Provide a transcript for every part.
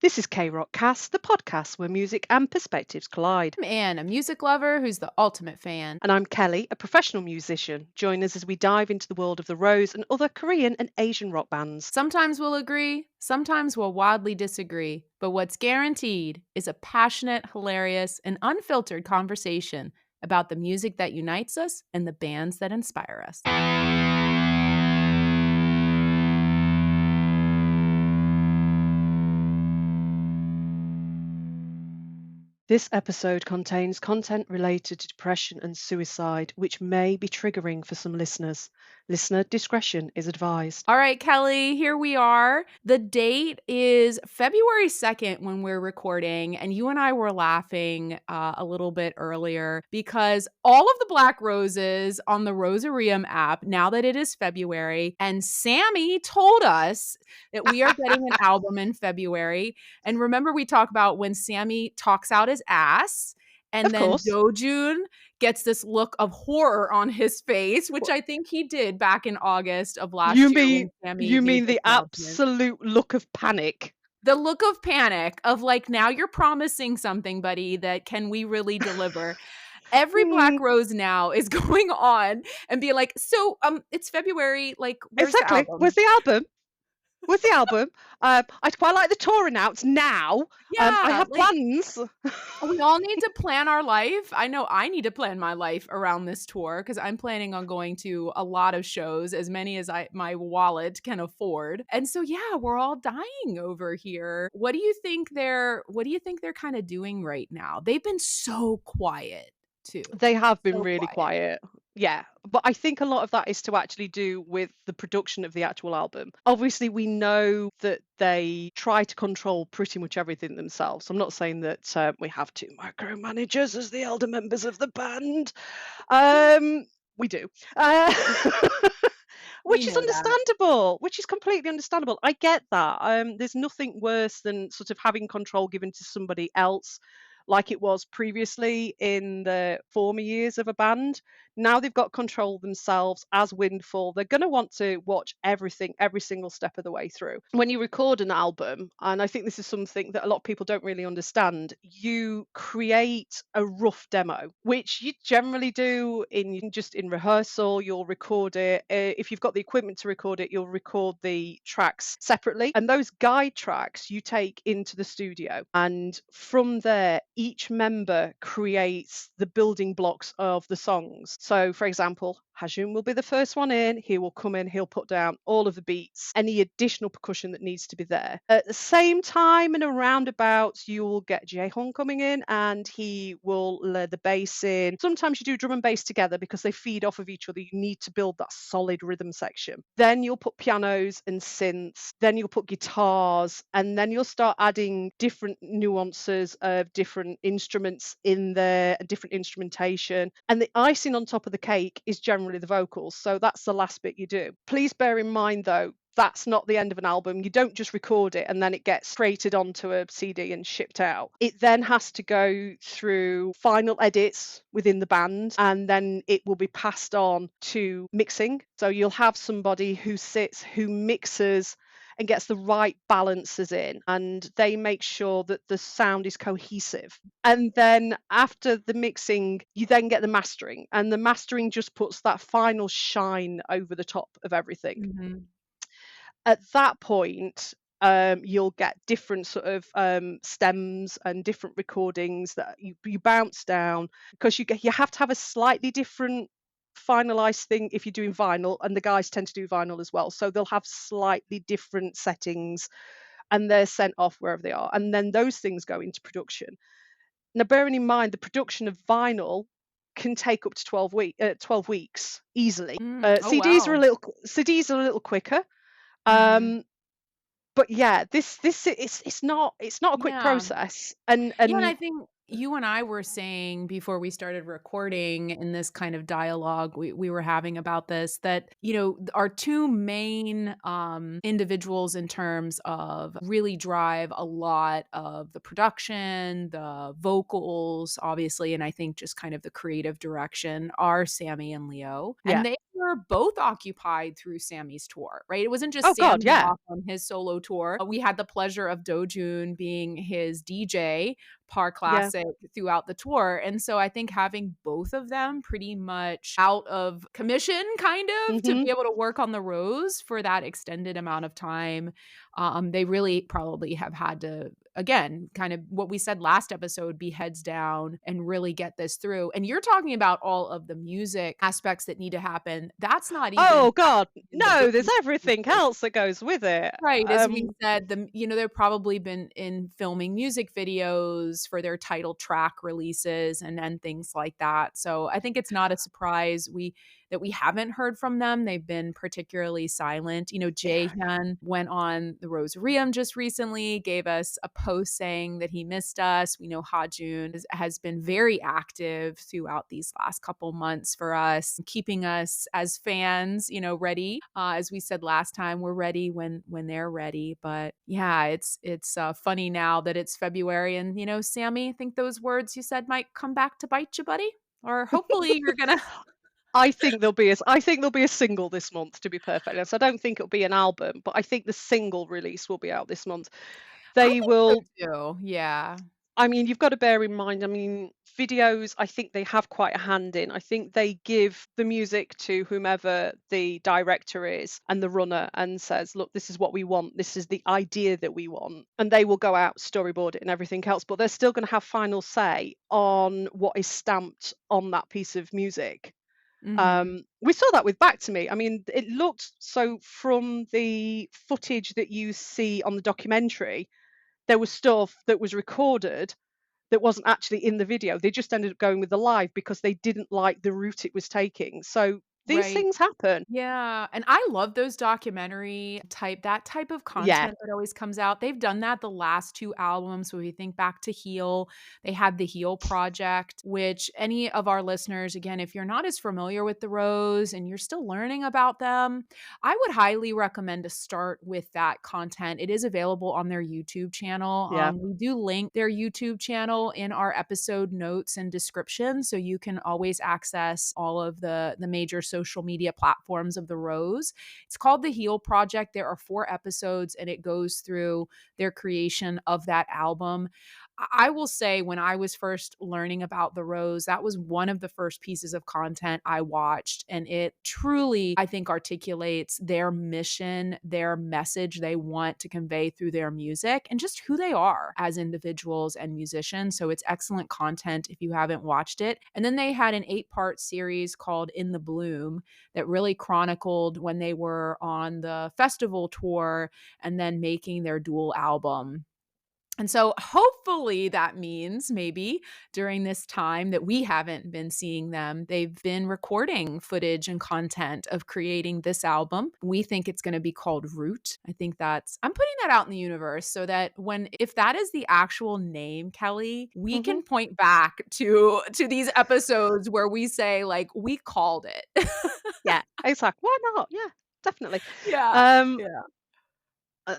This is K Rock Cast, the podcast where music and perspectives collide. I'm Anne, a music lover who's the ultimate fan. And I'm Kelly, a professional musician. Join us as we dive into the world of the Rose and other Korean and Asian rock bands. Sometimes we'll agree, sometimes we'll wildly disagree, but what's guaranteed is a passionate, hilarious, and unfiltered conversation about the music that unites us and the bands that inspire us. This episode contains content related to depression and suicide, which may be triggering for some listeners. Listener discretion is advised. All right, Kelly, here we are. The date is February 2nd when we're recording, and you and I were laughing a little bit earlier because all of the Black Roses on the Rosarium app, now that it is February, and Sammy told us that we are getting an album in February. And remember, we talk about when Sammy talks out his ass, and Of then course. Dojun gets this look of horror on his face, which I think he did back in August of last You year mean when Sammy you made mean this the announcement. absolute look of panic? The look of panic of like, now you're promising something, buddy, that can we really deliver? Every Black Hmm, Rose now is going on and being like, so it's February, like, where's the exactly. Where's album? the album? Where's the album? I'd quite like the tour announced now. I Yeah, have like plans. we all need to plan our life. I know I need to plan my life around this tour because I'm planning on going to a lot of shows, as many as my wallet can afford. And so yeah, we're all dying over here. What do you think they're kind of doing right now? They've been so quiet too. They have been So really quiet. quiet. Yeah, but I think a lot of that is to actually do with the production of the actual album. Obviously, we know that they try to control pretty much everything themselves. I'm not saying that we have two micromanagers as the elder members of the band. We do. Uh, We which is know that. understandable, which is completely understandable. I get that. There's nothing worse than sort of having control given to somebody else, like it was previously in the former years of a band. Now they've got control themselves as Windfall. They're going to want to watch everything, every single step of the way through. When you record an album, and I think this is something that a lot of people don't really understand, you create a rough demo, which you generally do in just in rehearsal. You'll record it. If you've got the equipment to record it, you'll record the tracks separately. And those guide tracks you take into the studio. And from there, each member creates the building blocks of the songs. So, for example, Hajun will be the first one in. He will come in, he'll put down all of the beats, any additional percussion that needs to be there. At the same time, in a roundabout, you will get Jaehong coming in and he will lay the bass in. Sometimes you do drum and bass together because they feed off of each other. You need to build that solid rhythm section. Then you'll put pianos and synths, then you'll put guitars, and then you'll start adding different nuances of different instruments in there, and different instrumentation. And the icing on top of the cake is generally the vocals. So that's the last bit you do. Please bear in mind though, that's not the end of an album. You don't just record it and then it gets created onto a CD and shipped out. It then has to go through final edits within the band and then it will be passed on to mixing. So you'll have somebody who sits, who mixes and gets the right balances in, and they make sure that the sound is cohesive. And then after the mixing, you then get the mastering, and the mastering just puts that final shine over the top of everything. Mhm. At that point, you'll get different sort of stems and different recordings that you bounce down because you have to have a slightly different finalized thing if you're doing vinyl, and the guys tend to do vinyl as well, so they'll have slightly different settings and they're sent off wherever they are, and then those things go into production. Now bearing in mind the production of vinyl can take up to 12 weeks easily. Oh wow. CDs are a little quicker. Mhm. um but yeah, this it's not a quick Yeah. process, Yeah, and I and think you and I were saying before we started recording in this kind of dialogue we were having about this that, our two main individuals in terms of really drive a lot of the production, the vocals, obviously, and I think just kind of the creative direction are Sammy and Leo. yeah, And they were both occupied through Sammy's tour, right? It wasn't just Oh God, Sammy yeah. off on his solo tour. We had the pleasure of Dojun being his DJ, Par Yeah. Classic, throughout the tour. And so I think having both of them pretty much out of commission, kind of, to Mhm. be able to work on the Rose for that extended amount of time, they really probably have had to, again, kind of what we said last episode, be heads down and really get this through. And you're talking about all of the music aspects that need to happen. That's not even Oh God, in the no, there's business everything pieces. else that goes with it. Right, as we said, they've probably been in filming music videos for their title track releases and things like that. So I think it's not a surprise that we haven't heard from them. They've been particularly silent. Yeah. Jaehyun went on the Rosarium just recently, gave us a post saying that he missed us. We know Hajun has been very active throughout these last couple months for us, keeping us as fans, ready. As we said last time, we're ready when they're ready. But yeah, it's funny now that it's February, and Sammy, I think those words you said might come back to bite you, buddy. Or hopefully you're gonna. I think there'll be a single this month, to be perfectly honest. I don't think it'll be an album, but I think the single release will be out this month. I They think so will too. Yeah. I mean, you've got to bear in mind, I mean, videos, I think they have quite a hand in. I think they give the music to whomever the director is and the runner and says, look, this is what we want. This is the idea that we want. And they will go out, storyboard it and everything else, but they're still going to have final say on what is stamped on that piece of music. Mhm. We saw that with Back to Me. I mean, it looked so from the footage that you see on the documentary, there was stuff that was recorded that wasn't actually in the video. They just ended up going with the live because they didn't like the route it was taking. So these Right. things happen. Yeah, and I love those documentary type of Yeah, content that always comes out. They've done that the last 2 albums. So if you think back to Heal, they had the Heal project, which any of our listeners, again, if you're not as familiar with the Rose and you're still learning about them, I would highly recommend to start with that content. It is available on their YouTube channel. yeah. We do link their YouTube channel in our episode notes and description, so you can always access all of the major social media platforms of the Rose. It's called the Heal Project. There are 4 episodes, and it goes through their creation of that album. I will say, when I was first learning about the Rose, that was one of the first pieces of content I watched. And it truly, I think, articulates their mission, their message they want to convey through their music, and just who they are as individuals and musicians. So it's excellent content if you haven't watched it. And then they had an 8-part series called In the Bloom that really chronicled when they were on the festival tour and then making their dual album. And so hopefully that means maybe during this time that we haven't been seeing them, they've been recording footage and content of creating this album. We think it's going to be called Root. I'm putting that out in the universe so that if that is the actual name, Kelly, we Hmm. can point back to these episodes where we say, like, we called it. Yeah, exactly. Why not? Yeah, definitely. Yeah. Um, Yeah.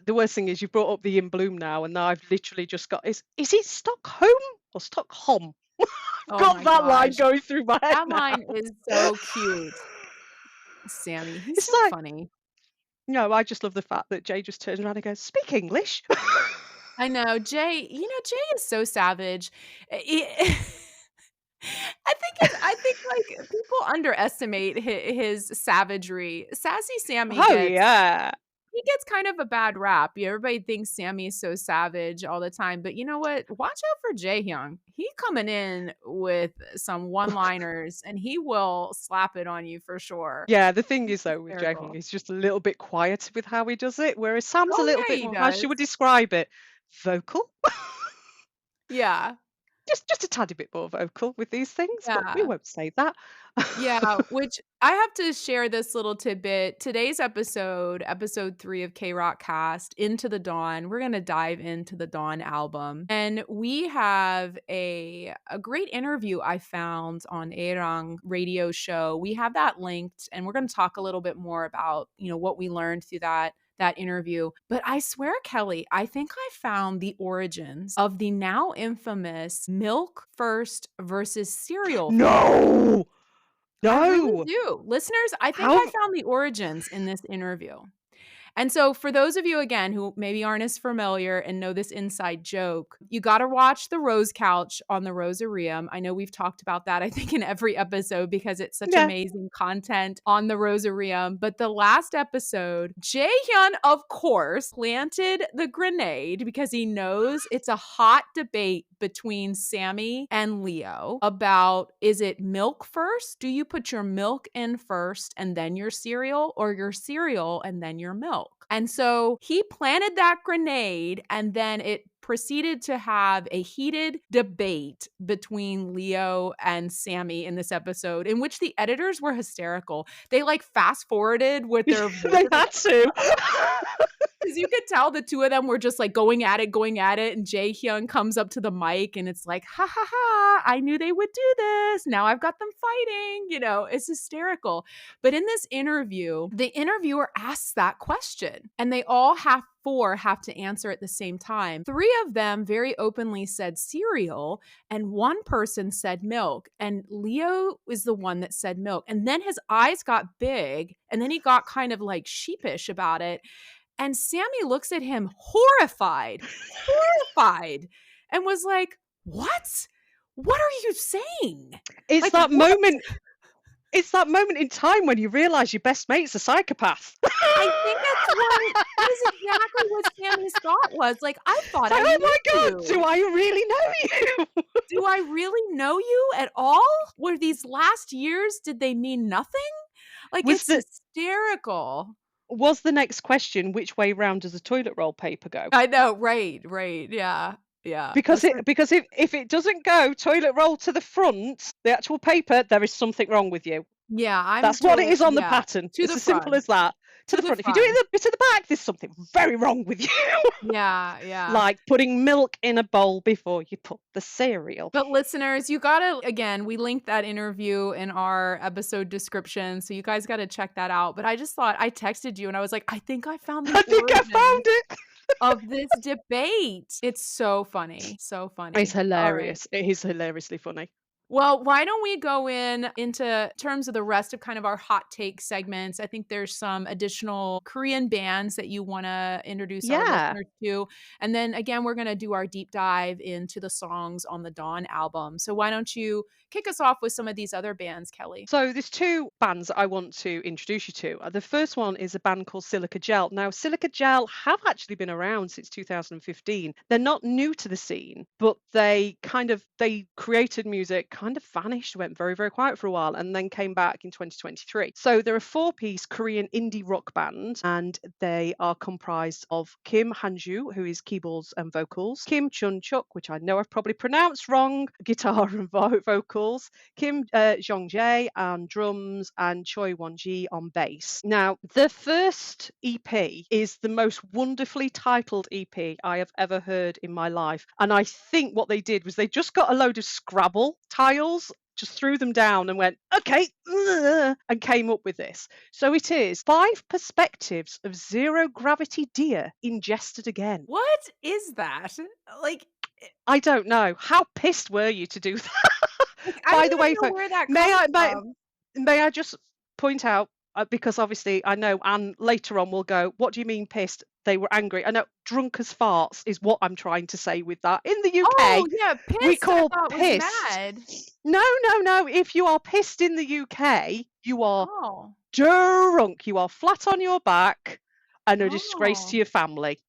the worst thing is you've brought up the In Bloom now, and now I've literally just got is it Stockholm or Stockholm? I've Oh got my that line gosh. going through my head That now. line is so cute. Sammy, he's It's so like funny. no, I just love the fact that Jay just turns around and goes, "Speak English." I know, Jay is so savage. I think, like, people underestimate his savagery. Sassy Sammy Oh gets yeah. he gets kind of a bad rap. Everybody thinks Sammy is so savage all the time, but you know what? Watch out for Jaehyung. He coming in with some one-liners, and he will slap it on you for sure. Yeah, the thing He's is though with Jaehyung, hysterical. he's just a little bit quieter with how he does it, whereas Sam's a Oh, little yeah, bit he more, how she does. would describe it, vocal. Yeah. Just a tiny bit more vocal with these things, but we Yeah. won't say that. Yeah, which I have to share this little tidbit. Today's episode 3 of K-Rock Cast, Into the Dawn, we're gonna dive into the Dawn album. And we have a great interview I found on Aerang radio show. We have that linked, and we're gonna talk a little bit more about, what we learned through that interview. But I swear, Kelly, I think I found the origins of the now infamous milk first versus cereal first. No! I really No. do. Listeners, I think I How found the origins in this interview. And so, for those of you, again, who maybe aren't as familiar and know this inside joke, you got to watch the Rose Couch on the Rosarium. I know we've talked about that, I think, in every episode because it's such yeah. amazing content on the Rosarium. But the last episode, Jaehyun, of course, planted the grenade because he knows it's a hot debate between Sammy and Leo about, is it milk first? Do you put your milk in first and then your cereal, or your cereal and then your milk? And so he planted that grenade, and then it proceeded to have a heated debate between Leo and Sammy in this episode, in which the editors were hysterical. They like fast forwarded with their They voices. had to. Because you could tell the two of them were just like going at it. And Jaehyun comes up to the mic and it's like, ha ha ha, I knew they would do this. Now I've got them fighting. It's hysterical. But in this interview, the interviewer asks that question, and they all have to answer at the same time. 3 of them very openly said cereal, and one person said milk. And Leo is the one that said milk. And then his eyes got big, and then he got kind of like sheepish about it. And Sammy looks at him horrified, and was like, "What? What are you saying?" It's Like, that what? moment. It's that moment in time when you realise your best mate's a psychopath. I think that is exactly what Sammy's thought was. Like, I thought It's I like, oh knew my God, do you. I really know you? Do I really know you at all? Were these last years, did they mean nothing? Like, was it's the hysterical. was the next question, which way round does the toilet roll paper go? I know, right, yeah, yeah. Because if it doesn't go toilet roll to the front, the actual paper, there is something wrong with you. Yeah, I'm That's what it told, is on the yeah, pattern. to It's the as simple front, as that. To to the the front. If you do it front. to the back, there's something very wrong with you. Yeah, yeah. Like putting milk in a bowl before you put the cereal. But listeners, you gotta, again, we linked that interview in our episode description, so you guys gotta check that out. But I just thought, I texted you and I was like, I think I found the I think I found origin it. of this debate. It's so funny. So It's funny. All right. hilarious. It is hilariously funny. Well, why don't we go into terms of the rest of kind of our hot take segments? I think there's some additional Korean bands that you want to introduce our Yeah. listeners to. And then again, we're going to do our deep dive into the songs on the Dawn album. So why don't you kick us off with some of these other bands, Kelly? So there's 2 bands that I want to introduce you to. The first one is a band called Silica Gel. Now, Silica Gel have actually been around since 2015. They're not new to the scene, but they created music, kind of vanished, went very, very quiet for a while, and then came back in 2023. So they're a 4-piece Korean indie rock band, and they are comprised of Kim Hanju, who is keyboards and vocals, Kim Chun-chuk, which I know I've probably pronounced wrong, guitar and vocals, Kim Jong-jae on drums, and Choi Won-ji on bass. Now, the first EP is the most wonderfully titled EP I have ever heard in my life. And I think what they did was they just got a load of Scrabble tiles, just threw them down and went, okay, and came up with this. So it is 5 perspectives of zero gravity deer ingested again. What is that? Like, I don't know. How pissed were you to do that? like I By don't the even way, know where that may comes I from. may I just point out, because obviously I know Anne later on will go, what do you mean pissed? They were angry. I know drunk as farts is what I'm trying to say with that. In the UK, Oh, yeah, we pissed, I call thought was pissed. mad. No, no, no. If you are pissed in the UK, you are Oh. drunk. You are flat on your back and a disgrace to Oh. your family.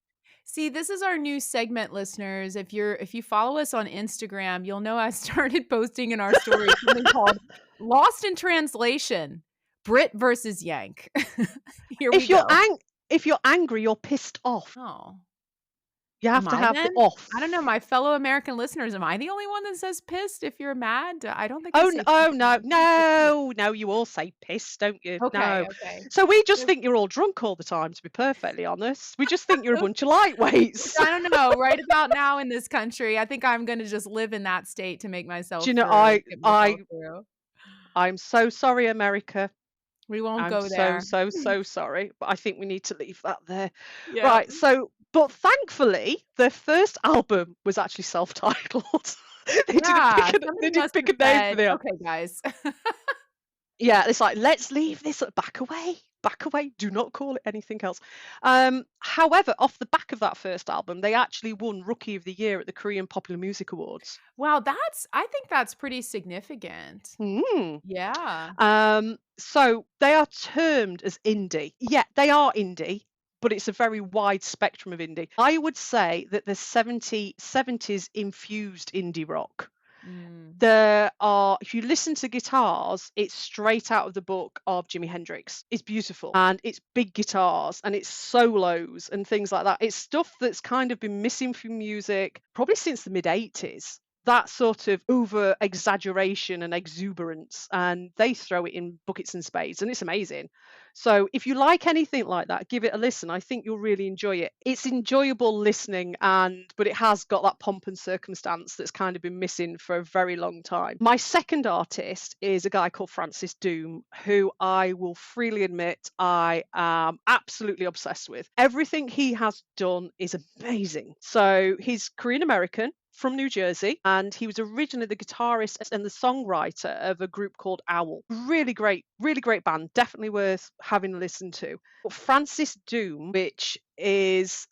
See, this is our new segment, listeners. If you follow us on Instagram, you'll know I started posting in our stories something called Lost in Translation, Brit versus Yank. Here we If you're go. if you're angry, you're pissed off. Oh. You have Am to I have the then? off. I don't know, my fellow American listeners, am I the only one that says pissed if you're mad? I don't think I Oh, say oh pissed. no, no, no, you all say piss, don't you? Okay, No. okay. So we just think you're all drunk all the time, to be perfectly honest. We just think you're a bunch of lightweights. I don't know. Right about now in this country, I think I'm gonna just live in that state to make Do myself you know, through, get myself through. I'm so sorry, America. We won't I'm go so, there. so, so sorry, but I think we need to leave that there. Yeah. Right, so, but thankfully, their first album was actually self-titled. They Yeah, didn't somebody pick must a have name for said, the album. "Okay, guys." Yeah, it's like, let's leave this back away. Back away. Do not call it anything else. However, off the back of that first album, they actually won Rookie of the Year at the Korean Popular Music Awards. Wow, I think that's pretty significant. Mm. Yeah. So they are termed as indie. Yeah, they are indie, but it's a very wide spectrum of indie. I would say that the 70s infused indie rock. Mm. There are, if you listen to guitars, it's straight out of the book of Jimi Hendrix. It's beautiful and it's big guitars and it's solos and things like that. It's stuff that's kind of been missing from music probably since the mid 80s. That sort of over exaggeration and exuberance, and they throw it in buckets and spades, and it's amazing. So, if you like anything like that, give it a listen. I think you'll really enjoy it. It's enjoyable listening, but it has got that pomp and circumstance that's kind of been missing for a very long time. My second artist is a guy called Francis Doom, who I will freely admit I am absolutely obsessed with. Everything he has done is amazing. So, he's Korean American from New Jersey, and he was originally the guitarist and the songwriter of a group called Owl. Really great band, definitely worth having a listen to. But Francis Doom, which is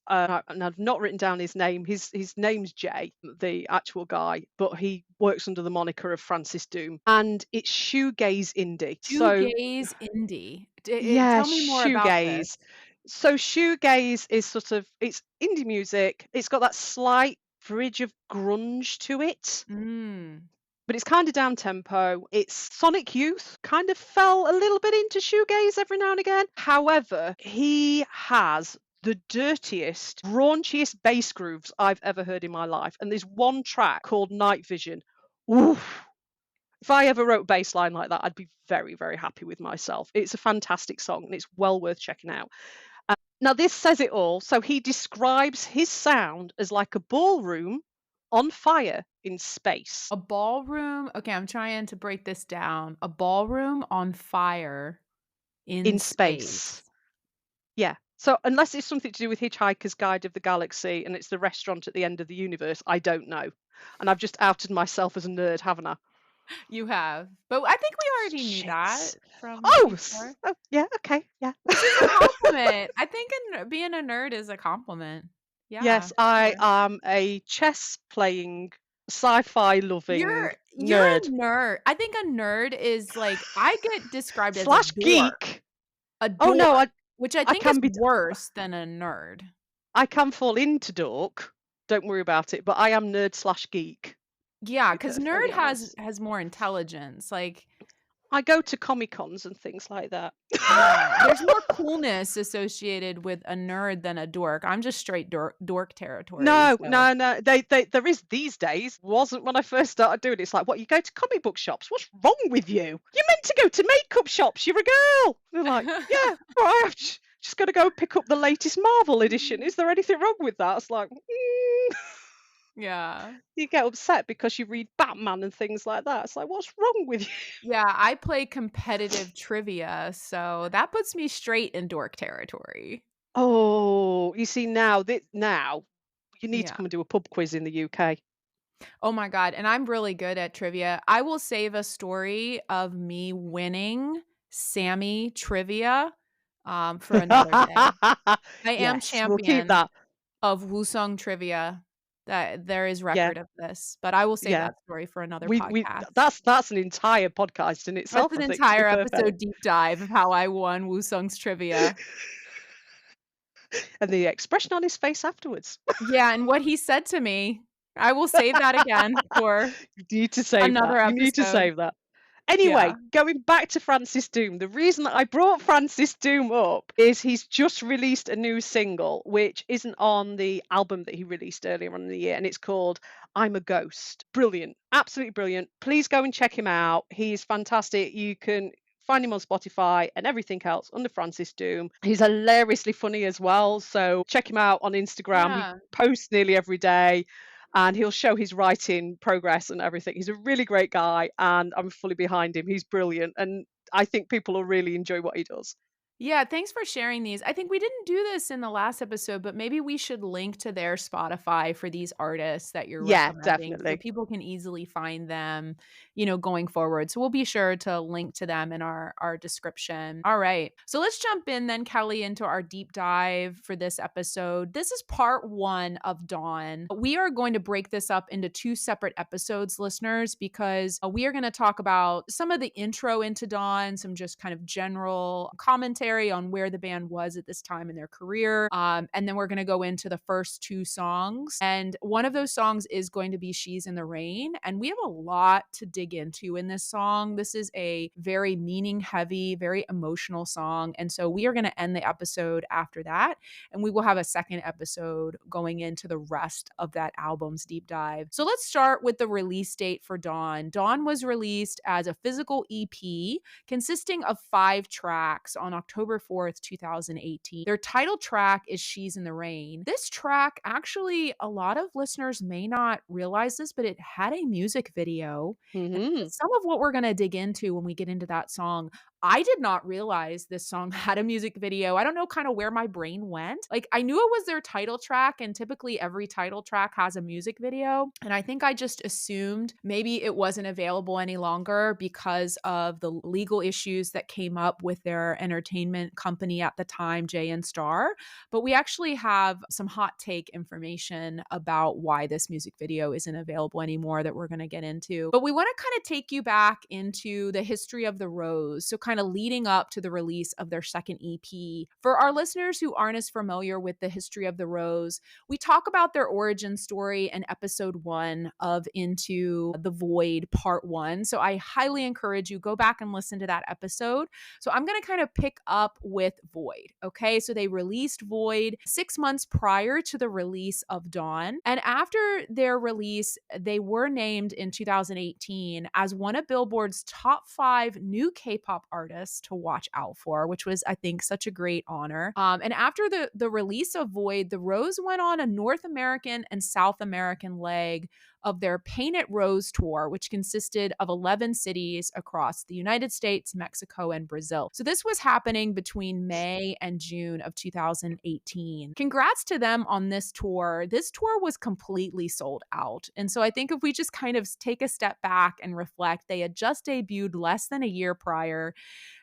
and I've not written down his name. His name's Jay, the actual guy, but he works under the moniker of Francis Doom, and it's shoegaze indie. So Shoegaze indie. yeah, Tell me more about this. shoegaze. So shoegaze is sort of it's indie music. It's got that slight bridge of grunge to it, Mm. but it's kind of down tempo. It's Sonic Youth kind of fell a little bit into shoegaze every now and again. However, he has the dirtiest, raunchiest bass grooves I've ever heard in my life. And there's one track called Night Vision. Oof. If I ever wrote bass line like that, I'd be very, very happy with myself. It's a fantastic song and it's well worth checking out. Now, this says it all. So he describes his sound as like a ballroom on fire in space. A ballroom. Okay, I'm trying to break this down. A ballroom on fire in In space. space. Yeah. So unless it's something to do with Hitchhiker's Guide of the Galaxy and it's the restaurant at the end of the universe, I don't know. And I've just outed myself as a nerd, haven't I? You have. But I think we already knew that Shit. from Oh, before. oh yeah, okay, yeah. Which is a compliment. I think being a nerd is a compliment. Yeah, Yes, I sure. am a chess playing, sci-fi loving You're a nerd nerd. I think a nerd is like I get described as a slash dork. geek. A Oh no, dork, which I I think is can be worse than a nerd. I can fall into dork. Don't worry about it. But I am nerd slash geek, to Yeah, be because perfectly nerd honest. has more intelligence. Like, I go to Comic Cons and things like that. yeah, there's more coolness associated with a nerd than a dork. I'm just straight dork territory. No, So no, no. There is these days. Wasn't when I first started doing it. It's like, what? You go to comic book shops? What's wrong with you? You're meant to go to makeup shops. You're a girl. They're like, yeah, all right. I've just got to go pick up the latest Marvel edition. Is there anything wrong with that? It's like, yeah. you get upset because you read Batman and things like that. It's like, what's wrong with you? Yeah, I play competitive trivia, so that puts me straight in dork territory. Oh, you see now you need to Yeah. come and do a pub quiz in the UK. Oh my god, and I'm really good at trivia. I will save a story of me winning Sammy trivia, for another day. I am Yes, we'll keep champion that. of Wusong trivia. That there is Yeah, record of this, but I will save yeah. that story for another We podcast. that's an entire podcast in That's itself, an I think, to be entire perfect. episode deep dive of how I won Wusong's trivia. And the expression on his face afterwards. Yeah, and what he said to me. I will save that again for You need to save that. another You need to episode. save that. Yeah. Anyway, going back to Francis Doom, the reason that I brought Francis Doom up is he's just released a new single, which isn't on the album that he released earlier on in the year, and it's called I'm a Ghost. Brilliant. Absolutely brilliant. Please go and check him out. He's fantastic. You can find him on Spotify and everything else under Francis Doom. He's hilariously funny as well. So check him out on Instagram. He Yeah. posts nearly every day and he'll show his writing progress and everything. He's a really great guy and I'm fully behind him. He's brilliant and I think people will really enjoy what he does. Yeah, thanks for sharing these. I think we didn't do this in the last episode, but maybe we should link to their Spotify for these artists that you're Yeah, recommending so definitely. people can easily find them, going forward. So we'll be sure to link to them in our description. All right. So let's jump in then, Kelly, into our deep dive for this episode. This is part 1 of Dawn. We are going to break this up into 2 separate episodes, listeners, because we are going to talk about some of the intro into Dawn, some just kind of general commentary on where the band was at this time in their career. And then we're going to go into the first 2 songs. And one of those songs is going to be She's in the Rain. And we have a lot to dig into in this song. This is a very meaning heavy, very emotional song. And so we are going to end the episode after that. And we will have a second episode going into the rest of that album's deep dive. So let's start with the release date for Dawn. Dawn was released as a physical EP consisting of 5 tracks on October 4th, 2018. Their title track is She's in the Rain. This track, actually, a lot of listeners may not realize this, but it had a music video. And Hmm. some of what we're going to dig into when we get into that song, I did not realize this song had a music video. I don't know kind of where my brain went. Like, I knew it was their title track, and typically every title track has a music video. And I think I just assumed maybe it wasn't available any longer because of the legal issues that came up with their entertainment company at the time, Jay and Star. But we actually have some hot take information about why this music video isn't available anymore that we're going to get into. But we want to kind of take you back into the history of the Rose. So, kind of leading up to the release of their second EP. For our listeners who aren't as familiar with the history of the Rose, we talk about their origin story in episode 1 of Into the Void part 1. So I highly encourage you go back and listen to that episode. So I'm going to kind of pick up with Void. Okay. So they released Void 6 months prior to the release of Dawn. And after their release, they were named in 2018 as one of Billboard's top 5 new K-pop artists to watch out for, which was, I think, such a great honor. And after the release of Void, the Rose went on a North American and South American leg of their Paint It Rose tour, which consisted of 11 cities across the United States, Mexico, and Brazil. So this was happening between May and June of 2018. Congrats to them on this tour. This tour was completely sold out. And so I think if we just kind of take a step back and reflect, they had just debuted less than a year prior.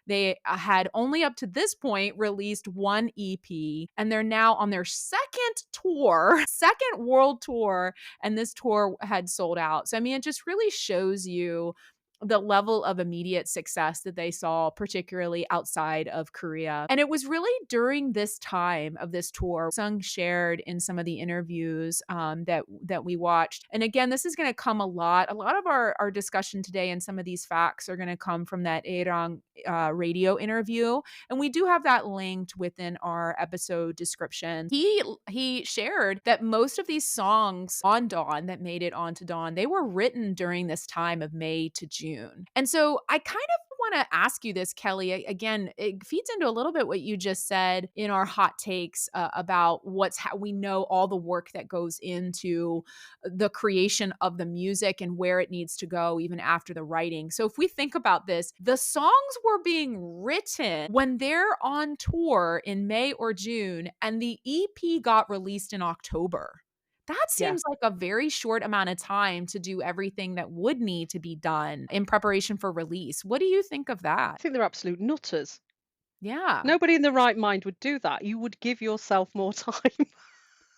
They had only up to this point released 1 EP, and they're now on their second tour, second world tour, and this tour had sold out. So, I mean, it just really shows you the level of immediate success that they saw, particularly outside of Korea. And it was really during this time of this tour, Sung shared in some of the interviews that we watched. And again, this is going to come a lot. A lot of our discussion today and some of these facts are going to come from that Aerang radio interview. And we do have that linked within our episode description. He shared that most of these songs on Dawn that made it onto Dawn, they were written during this time of May to June. And so I kind of want to ask you this, Kelly. Again, it feeds into a little bit what you just said in our hot takes about how we know all the work that goes into the creation of the music and where it needs to go even after the writing. So if we think about this, the songs were being written when they're on tour in May or June, and the EP got released in October. That Yeah. seems like a very short amount of time to do everything that would need to be done in preparation for release. What do you think of I that? think they're absolute nutters. Yeah. Nobody in the right mind would do that. You would give yourself more time.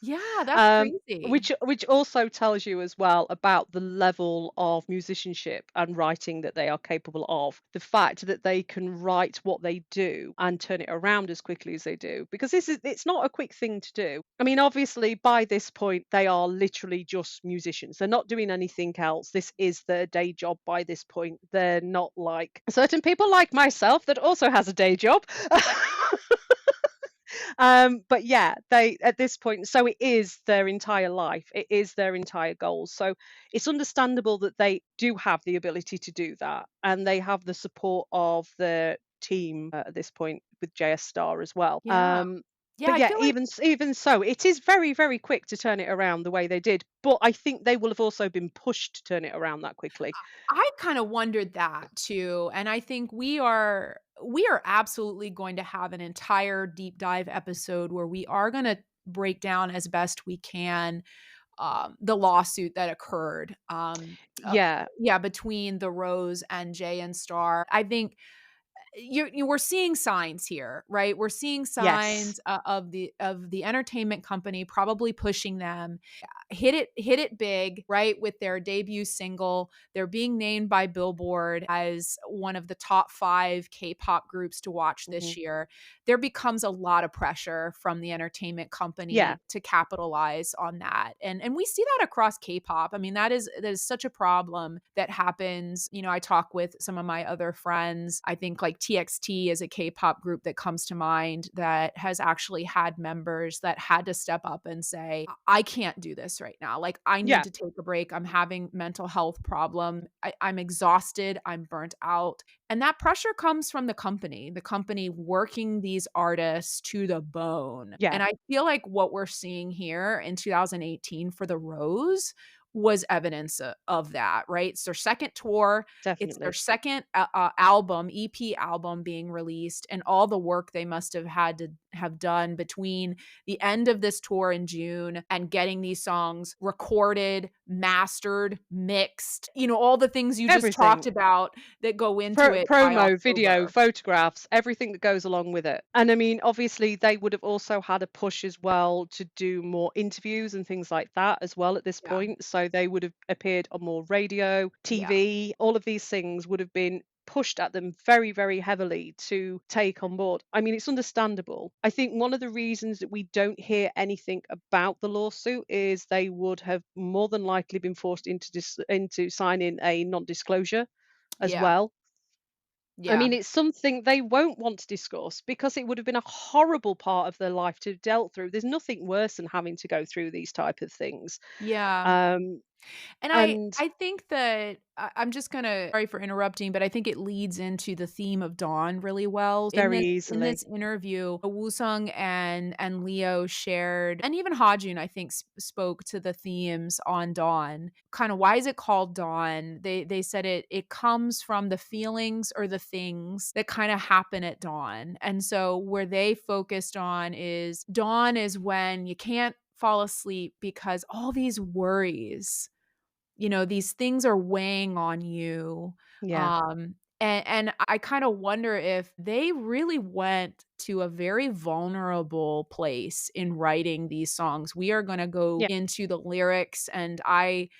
Yeah, that's crazy. Which also tells you as well about the level of musicianship and writing that they are capable of. The fact that they can write what they do and turn it around as quickly as they do, because it's not a quick thing to do. I mean, obviously by this point they are literally just musicians. They're not doing anything else. This is their day job by this point. They're not like certain people like myself that also has a day job. But yeah, they at this point, so it is their entire life, it is their entire goals. So it's understandable that they do have the ability to do that, and they have the support of the team at this point with JS Star as well. Yeah. Yeah, But I yeah, feel like even so, it is very, very quick to turn it around the way they did. But I think they will have also been pushed to turn it around that quickly. I kind of wondered that too. And I think we are we are absolutely going to have an entire deep dive episode where we are going to break down as best we can the lawsuit that occurred. Yeah. Yeah, between the Rose and Jay and Star. I think we're seeing signs here, right? We're seeing Yes. signs of the entertainment company probably pushing them hit it big, right, with their debut single. They're being named by Billboard as one of the top 5 K-pop groups to watch Hmm. this year. There becomes a lot of pressure from the entertainment Yeah. company to capitalize on that. And we see that across K-pop. I mean, that is such a problem that happens. I talk with some of my other friends. I think like TXT is a K-pop group that comes to mind that has actually had members that had to step up and say, I can't do this right now. Like, I need Yeah. to take a break. I'm having mental health problem. I'm exhausted. I'm burnt out. And that pressure comes from the company working these artists to the bone. Yeah. And I feel like what we're seeing here in 2018 for the Rose was evidence of that, right? It's their second tour. It's their Definitely. second album, EP album being released, and all the work they must have had to have done between the end of this tour in June and getting these songs recorded, mastered, mixed, all the things you just talked Everything. about that go into it by Promo, video, October. photographs, everything that goes along with it. And I mean, obviously, they would have also had a push as well to do more interviews and things like that as well at this Yeah. point. So they would have appeared on more radio, Yeah. TV, all of these things would have been pushed at them very, very heavily to take on board. I mean, it's understandable. I think one of the reasons that we don't hear anything about the lawsuit is they would have more than likely been forced into signing a non-disclosure as Yeah. well. I Yeah. mean, it's something they won't want to discuss because it would have been a horrible part of their life to have dealt through. There's nothing worse than having to go through these type of things. Yeah. Um, And I and I think that I'm just gonna sorry for interrupting, but I think it leads into the theme of Dawn really well. In very this easily. interview, Woo-sung and Leo shared, and even Hajun, I think, spoke to the themes on Dawn. Kinda why is it called Dawn? They said it comes from the feelings or the things that kinda happen at dawn. And so where they focused on is dawn is when you can't fall asleep because all these worries, these things are weighing on you. Yeah. And I kind of wonder if they really went to a very vulnerable place in writing these songs. We are going to go Yeah. into the lyrics, and I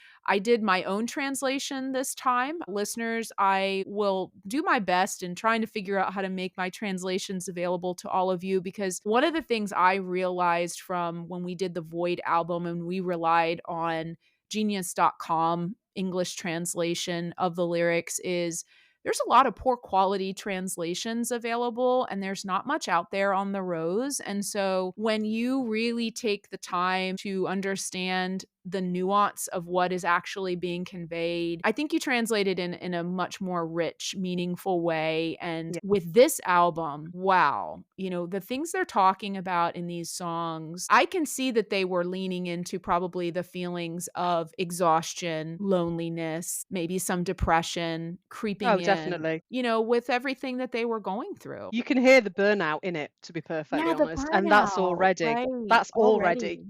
did my own translation this time. Listeners, I will do my best in trying to figure out how to make my translations available to all of you, because one of the things I realized from when we did the Void album and we relied on genius.com English translation of the lyrics is there's a lot of poor quality translations available, and there's not much out there on the Rose. And so when you really take the time to understand the nuance of what is actually being conveyed, I think you translate it in a much more rich, meaningful way. And Yeah. with this album, wow, the things they're talking about in these songs, I can see that they were leaning into probably the feelings of exhaustion, loneliness, maybe some depression creeping Oh, in, definitely. with everything that they were going through. You can hear the burnout in it, to be perfectly Yeah, the honest. And that's burnout, already, right, that's already. already.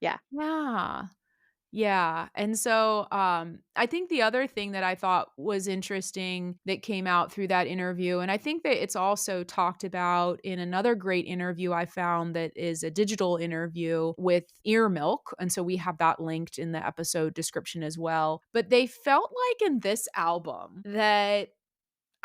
Yeah. Yeah. Yeah, and so, I think the other thing that I thought was interesting that came out through that interview, and I think that it's also talked about in another great interview I found that is a digital interview with Ear Milk, and so we have that linked in the episode description as well. But they felt like in this album that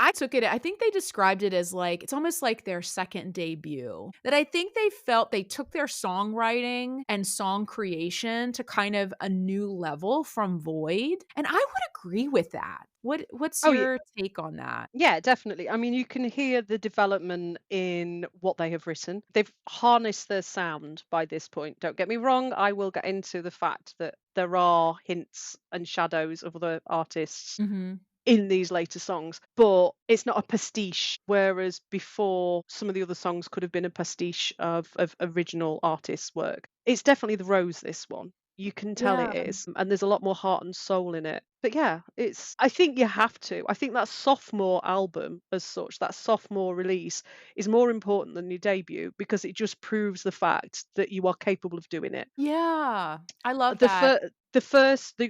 I think they described it as like it's almost like their second debut. That I think they felt they took their songwriting and song creation to kind of a new level from Void, and I would agree with that. What's Oh, yeah. your take on that? Yeah, definitely. I mean, you can hear the development in what they have written. They've harnessed their sound by this point. Don't get me wrong, I will get into the fact that there are hints and shadows of other artists Mhm. in these later songs, but it's not a pastiche. Whereas before, some of the other songs could have been a pastiche of original artists' work. It's definitely the Rose, this one. You can tell it Yeah. is, and there's a lot more heart and soul in it. But yeah, it's I think you have to. I think that sophomore album as such, that sophomore release is more important than your debut because it just proves the fact that you are capable of doing it. Yeah. I love The that.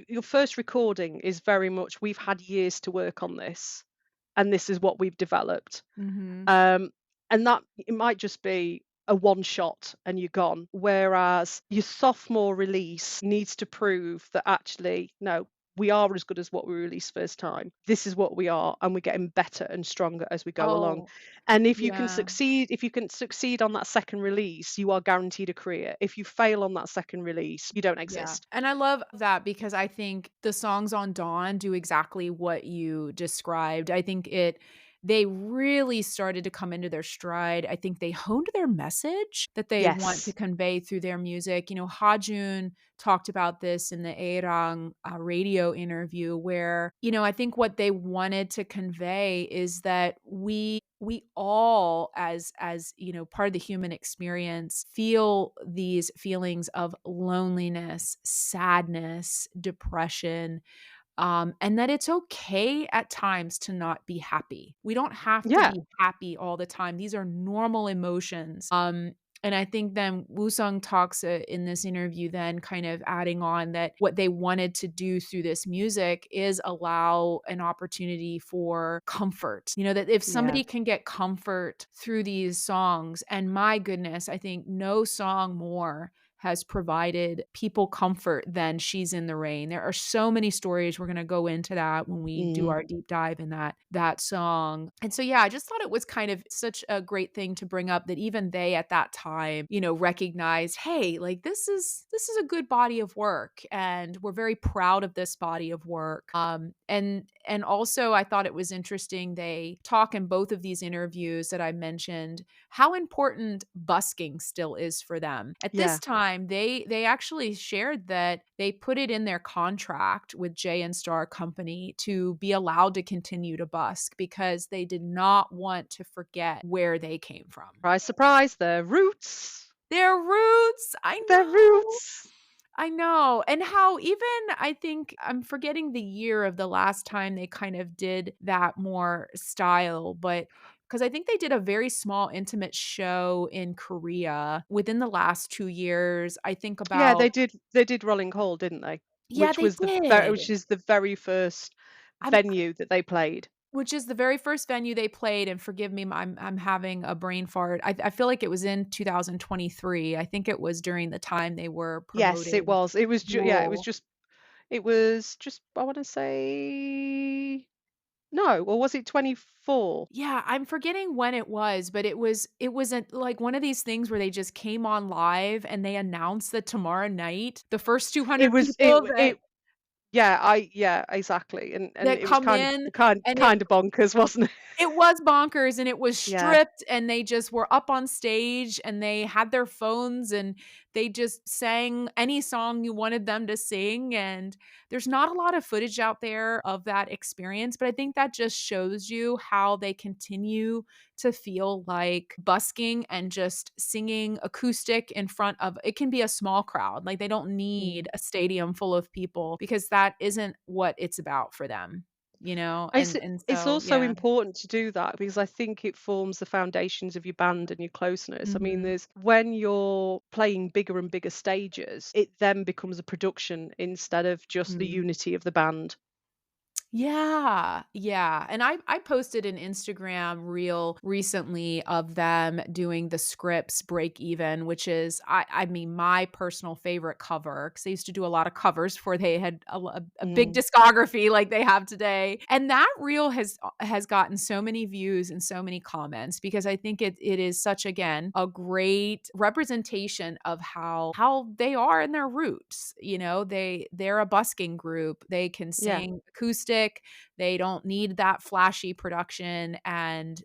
your first recording is very much we've had years to work on this and this is what we've developed. Mhm. Um, and that it might just be a one shot and you're gone. Whereas your sophomore release needs to prove that actually, no, we are as good as what we released first time. This is what we are, and we're getting better and stronger as we go along. Oh, And yeah. if you can succeed on that second release, you are guaranteed a career. If you fail on that second release, you don't Yeah, exist. and I love that because I think the songs on Dawn do exactly what you described. I think they really started to come into their stride. I think they honed their message that they want to Yes. convey through their music. You know, Hajun talked about this in the Arirang radio interview where, you know, I think what they wanted to convey is that we all as you know part of the human experience feel these feelings of loneliness, sadness, depression, and that it's okay at times to not be happy. We don't have to Yeah. be happy all the time. These are normal emotions. And I think then Woo-sung talks in this interview, then kind of adding on that what they wanted to do through this music is allow an opportunity for comfort. You know, that if Yeah. somebody can get comfort through these songs, and my goodness, I think no song more has provided people comfort than She's in the Rain. There are so many stories. We're gonna go into that when we do Mm. our deep dive in that song. And so, yeah, I just thought it was kind of such a great thing to bring up that even they at that time, you know, recognized, hey, like this is a good body of work, and we're very proud of this body of work. And also I thought it was interesting they talk in both of these interviews that I mentioned how important busking still is for them. At this Yeah. time, they actually shared that they put it in their contract with Jay and Star Company to be allowed to continue to busk because they did not want to forget where they came from. Surprise, surprise, their roots. Their roots, I Their know. roots. I know, and how even I think I'm forgetting the year of the last time they kind of did that more style, but because I think they did a very small intimate show in Korea within the last 2 years. I think Yeah, about they did Rolling Hall, didn't they? yeah, they did. Which is the very first I'm venue that they played. which is the very first venue they played, and forgive me, I'm having a brain fart. I feel like it was in 2023. I think it was during the time they were Yes, it promoting was. Jewel. It was just I wanna say no, or was it 24? Yeah, I'm forgetting when it was, but it was like one of these things where they just came on live and they announced that tomorrow night, the first It 200 was people that it yeah, yeah, exactly, and that it was come in, and kind of bonkers, wasn't it? it was bonkers, and it was Yeah. stripped, and they just were up on stage, and they had their phones, and they just sang any song you wanted them to sing, and there's not a lot of footage out there of that experience, but I think that just shows you how they continue to feel like busking and just singing acoustic in front of it can be a small crowd, like, they don't Mm. need a stadium full of people because that isn't what it's about for them, you know? It's And it's so, also yeah. important to do that because I think it forms the foundations of your band and your closeness. I mean, Mhm. there's when you're playing bigger and bigger stages, it then becomes a production instead of just the Mm. unity of the band. Yeah, yeah, and I posted an Instagram reel recently of them doing the Scripts Break Even, which is I mean, my personal favorite cover because they used to do a lot of covers before they had a big Mm. discography like they have today, and that reel has gotten so many views and so many comments because I think it is such, again, a great representation of how they are in their roots, you know? They're a busking group, they can Yeah. sing acoustic, They don't need that flashy production, and,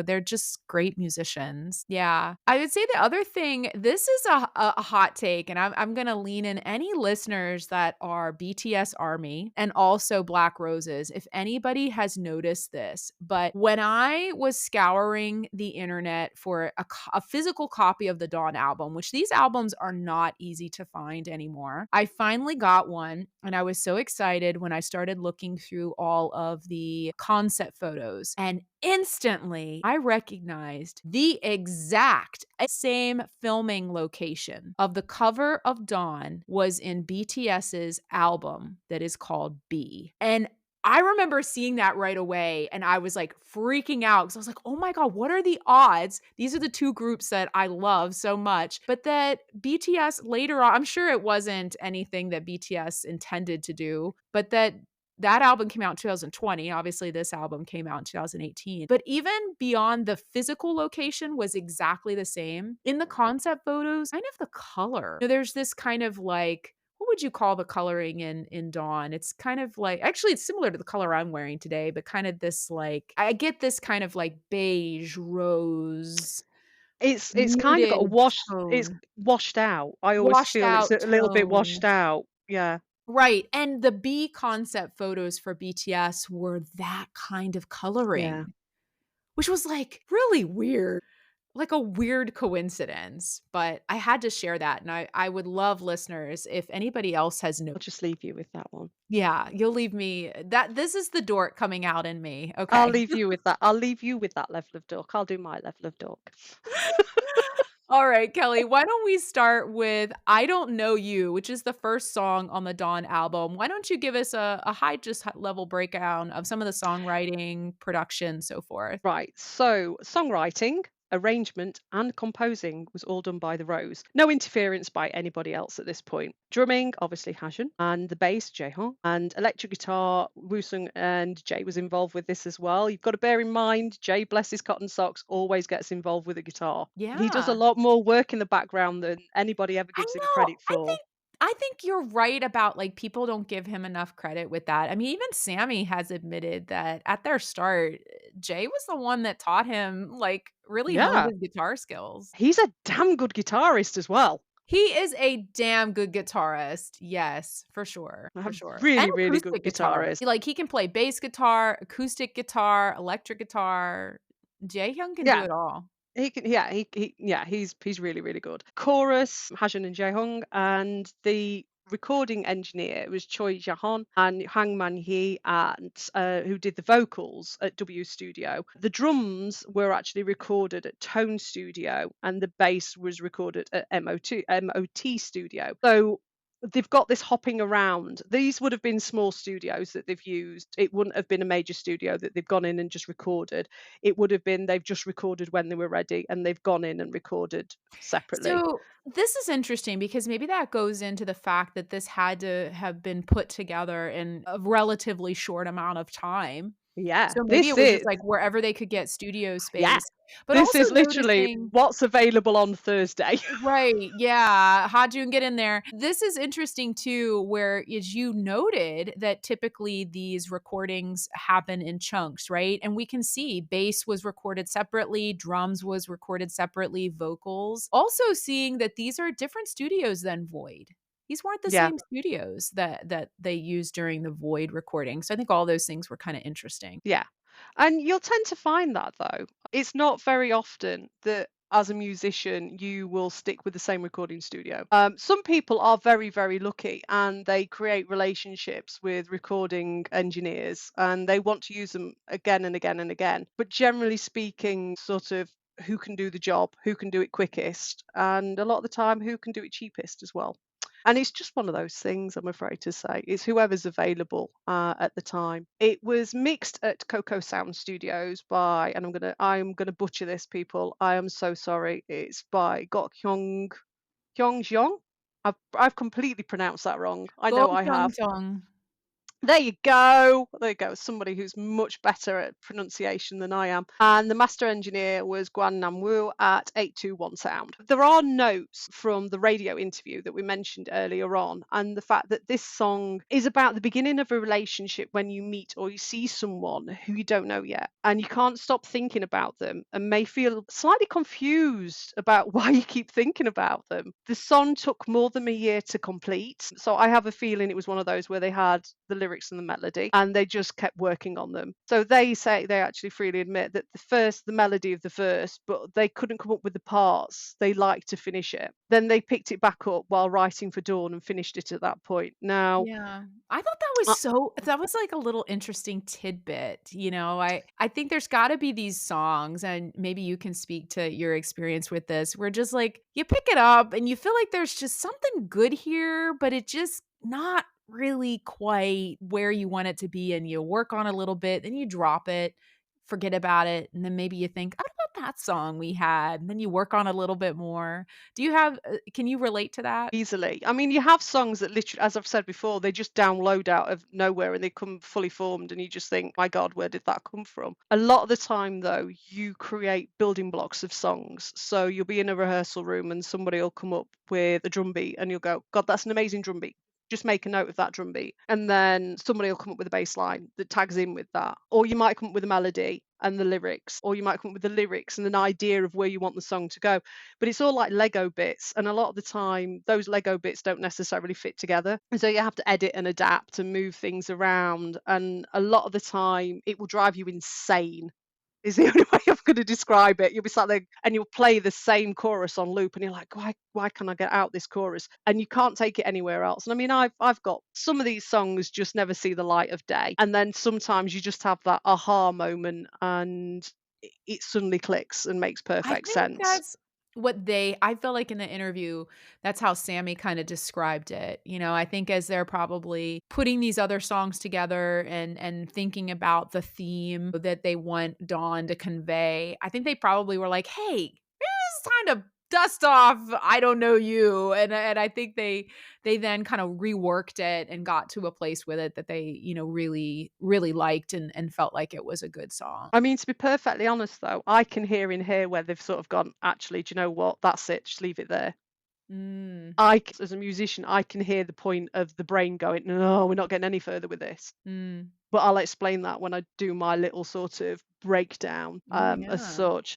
they're just great musicians. Yeah. I would say the other thing, this is a hot take, and I'm gonna lean in any listeners that are BTS ARMY and also Black Roses, if anybody has noticed this, but when I was scouring the internet for a physical copy of the Dawn album, which these albums are not easy to find anymore, I finally got one, and I was so excited when I started looking through all of the concept photos, and instantly I recognized the exact same filming location of the cover of Dawn was in BTS's album that is called B. And I remember seeing that right away, and I was, like, freaking out because I was like, "Oh my god, what are the odds? These are the 2 groups that I love so much." But that BTS later on, I'm sure it wasn't anything that BTS intended to do, but that album came out in 2020. Obviously, this album came out in 2018. But even beyond, the physical location was exactly the same. In the concept photos, kind of the color. There's this kind of like, what would you call the coloring in Dawn? It's kind of like, actually, it's similar to the color I'm wearing today, but kind of this like, I get this kind of like beige, rose, It's kind of got a muted wash it's tone, washed out. I always washed feel it's out a little bit tone. washed out. Yeah, Right, and the B concept photos for BTS were that kind of yeah. coloring, which was, like, really weird, like a weird coincidence, but I had to share that, and I would love listeners if anybody else has no. I'll just leave you with that one. Yeah, you'll leave me that this is the dork coming out in me, I'll okay. leave you with that. I'll leave you with that level of dork. I'll do my level of dork. All right, Kelly, why don't we start with "I Don't Know You," which is the first song on the Dawn album. Why don't you give us a high just level breakdown of some of the songwriting, production, so forth? Right. So, songwriting, arrangement, and composing was all done by the Rose. No interference by anybody else at this point. Drumming, obviously Hajan, and the bass, Jaehoon, and electric guitar, Woo-sung and Jay was involved with this as well. You've got to bear in mind, Jay, bless his cotton socks, always gets involved with the guitar. He does a Yeah. lot more work in the background than anybody ever I gives him know. credit for. I think you're right about, like, people don't give him enough credit with that. I mean, even Sammy has admitted that at their start, Jay was the one that taught him, like, really honed Yeah, his guitar skills. he's a damn good guitarist as well. He is a damn good guitarist. Yes, for sure, A for sure. And really, really good acoustic guitar. guitarist. Like, he can play bass guitar, acoustic guitar, electric guitar. Jaehyun can do Yeah, it all. he can, yeah, yeah, he's really, really good. Chorus, Hajan and Jaehoong, and the recording engineer was Choi Jahan and Hang Man Hee, and who did the vocals at W Studio. The drums were actually recorded at Tone Studio, and the bass was recorded at MOT Studio. So they've got this hopping around. These would have been small studios that they've used. It wouldn't have been a major studio that they've gone in and just recorded. It would have been they've just recorded when they were ready and they've gone in and recorded separately. So, this is interesting because maybe that goes into the fact that this had to have been put together in a relatively short amount of time. Yeah, So maybe this it was just, is like, wherever they could get studio yeah, space, but this also is literally noticing. what's available on Thursday. Right, yeah, how'd you get in there? This is interesting too, where as you noted that typically these recordings happen in chunks, right? And we can see bass was recorded separately, drums was recorded separately, vocals. Also seeing that these are different studios than Void. These weren't the Yeah. same studios that they used during the Void recording. So I think all those things were kind of interesting. Yeah. And you'll tend to find that though. It's not very often that as a musician you will stick with the same recording studio. Some people are very, very lucky and they create relationships with recording engineers and they want to use them again and again and again. But generally speaking, sort of who can do the job, who can do it quickest, and a lot of the time who can do it cheapest as well. And it's just one of those things, I'm afraid to say. It's whoever's available at the time. It was mixed at Coco Sound Studios by, and I'm gonna butcher this, people. I am so sorry. It's by Gok Hyung Jeong. I've completely pronounced that wrong. I Go know I have. Jong. There you go. There you go. Somebody who's much better at pronunciation than I am. And the master engineer was Guan Namwu at 821 Sound. There are notes from the radio interview that we mentioned earlier on, and the fact that this song is about the beginning of a relationship when you meet or you see someone who you don't know yet, and you can't stop thinking about them and may feel slightly confused about why you keep thinking about them. The song took more than a year to complete, so I have a feeling it was one of those where they had the lyrics and the melody and they just kept working on them. So they say, they actually freely admit that the melody of the verse, but they couldn't come up with the parts they liked to finish it. Then they picked it back up while writing for Dawn and finished it at that point. Now, Yeah. I thought that was like a little interesting tidbit, you know, I think there's gotta be these songs, and maybe you can speak to your experience with this, where just like you pick it up and you feel like there's just something good here, but it just not really quite where you want it to be, and you work on it a little bit, then you drop it, forget about it, and then maybe you think, "What about that song we had?" And then you work on it a little bit more. Do you have can you relate to that? easily. I mean, you have songs that literally, as I've said before, they just download out of nowhere and they come fully formed, and you just think, my God, where did that come from? A lot of the time, though, you create building blocks of songs. So you'll be in a rehearsal room and somebody will come up with a drum beat and you'll go, God, that's an amazing drum beat. Just make a note of that drum beat. And then somebody will come up with a bass line that tags in with that. Or you might come up with a melody and the lyrics, or you might come up with the lyrics and an idea of where you want the song to go. But it's all like Lego bits, and a lot of the time those Lego bits don't necessarily fit together, and so you have to edit and adapt and move things around, and a lot of the time it will drive you insane is the only way I'm going to describe it. You'll be sat there and you'll play the same chorus on loop, and you're like, why can I get out this chorus? And you can't take it anywhere else. And I mean, I've got some of these songs just never see the light of day, and then sometimes you just have that aha moment, and it suddenly clicks and makes I perfect think sense. that's what they I feel like in the interview, that's how Sammy kinda described it, you know, I think as they're probably putting these other songs together and thinking about the theme that they want Dawn to convey, I think they probably were like, "Hey, maybe it's time to dust off I don't know you," and I think they then kind of reworked it and got to a place with it that they, you know, really, really liked and felt like it was a good song. I mean, to be perfectly honest, though, I can hear in here where they've sort of gone, actually, do you know what? That's it. Just leave it there. Mm, As a musician, I can hear the point of the brain going, no, we're not getting any further with this. mm. But I'll explain that when I do my little sort of breakdown Oh, as yeah. such.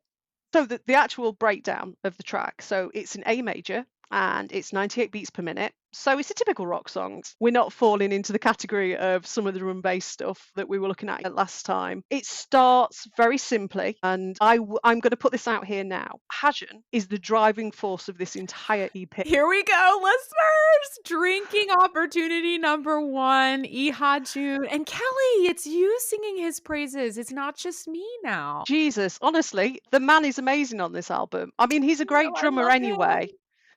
So the actual breakdown of the track, so it's in A major and it's 98 beats per minute. So it's a typical rock song. We're not falling into the category of some of the drum and bass stuff that we were looking at last time. It starts very simply, and I'm going to put this out here now. Hajan is the driving force of this entire EP. Here we go, listeners. Drinking opportunity number 1, Jun. And Kelly, it's you singing his praises. It's not just me now. Jesus, honestly, the man is amazing on this album. I mean, he's a You great know I drummer love him. anyway.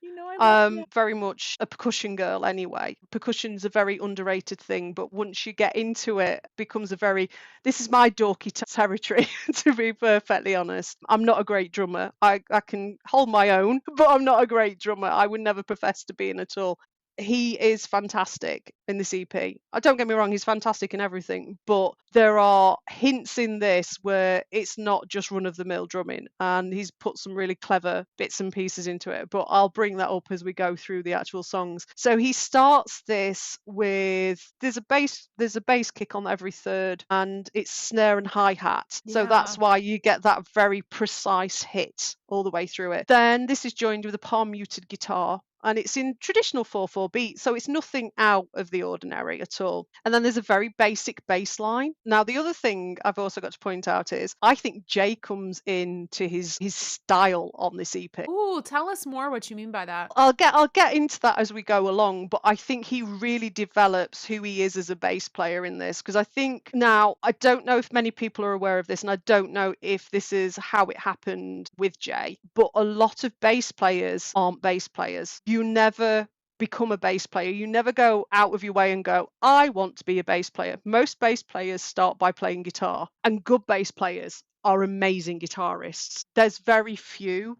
You know I love him. Very much a percussion girl anyway. Percussion's a very underrated thing, but once you get into it, becomes a very, this is my dorky territory, to be perfectly honest. I'm not a great drummer. I can hold my own, but I'm not a great drummer. I would never profess to being at all. He is fantastic in this EP. Don't get me wrong, he's fantastic in everything, but there are hints in this where it's not just run of the mill drumming, and he's put some really clever bits and pieces into it. But I'll bring that up as we go through the actual songs. So he starts this with there's a bass kick on every third, and it's snare and hi-hat. So Yeah. that's why you get that very precise hit all the way through it. Then this is joined with a palm muted guitar, and it's in traditional 4/4 beat, so it's nothing out of the ordinary at all. And then there's a very basic bass line. Now, the other thing I've also got to point out is I think Jay comes into his style on this EP. Ooh, tell us more what you mean by that. I'll get into that as we go along, but I think he really develops who he is as a bass player in this, because I think now I don't know if many people are aware of this, and I don't know if this is how it happened with Jay, but a lot of bass players aren't bass players. You never become a bass player. You never go out of your way and go, I want to be a bass player. Most bass players start by playing guitar, and good bass players are amazing guitarists. There's very few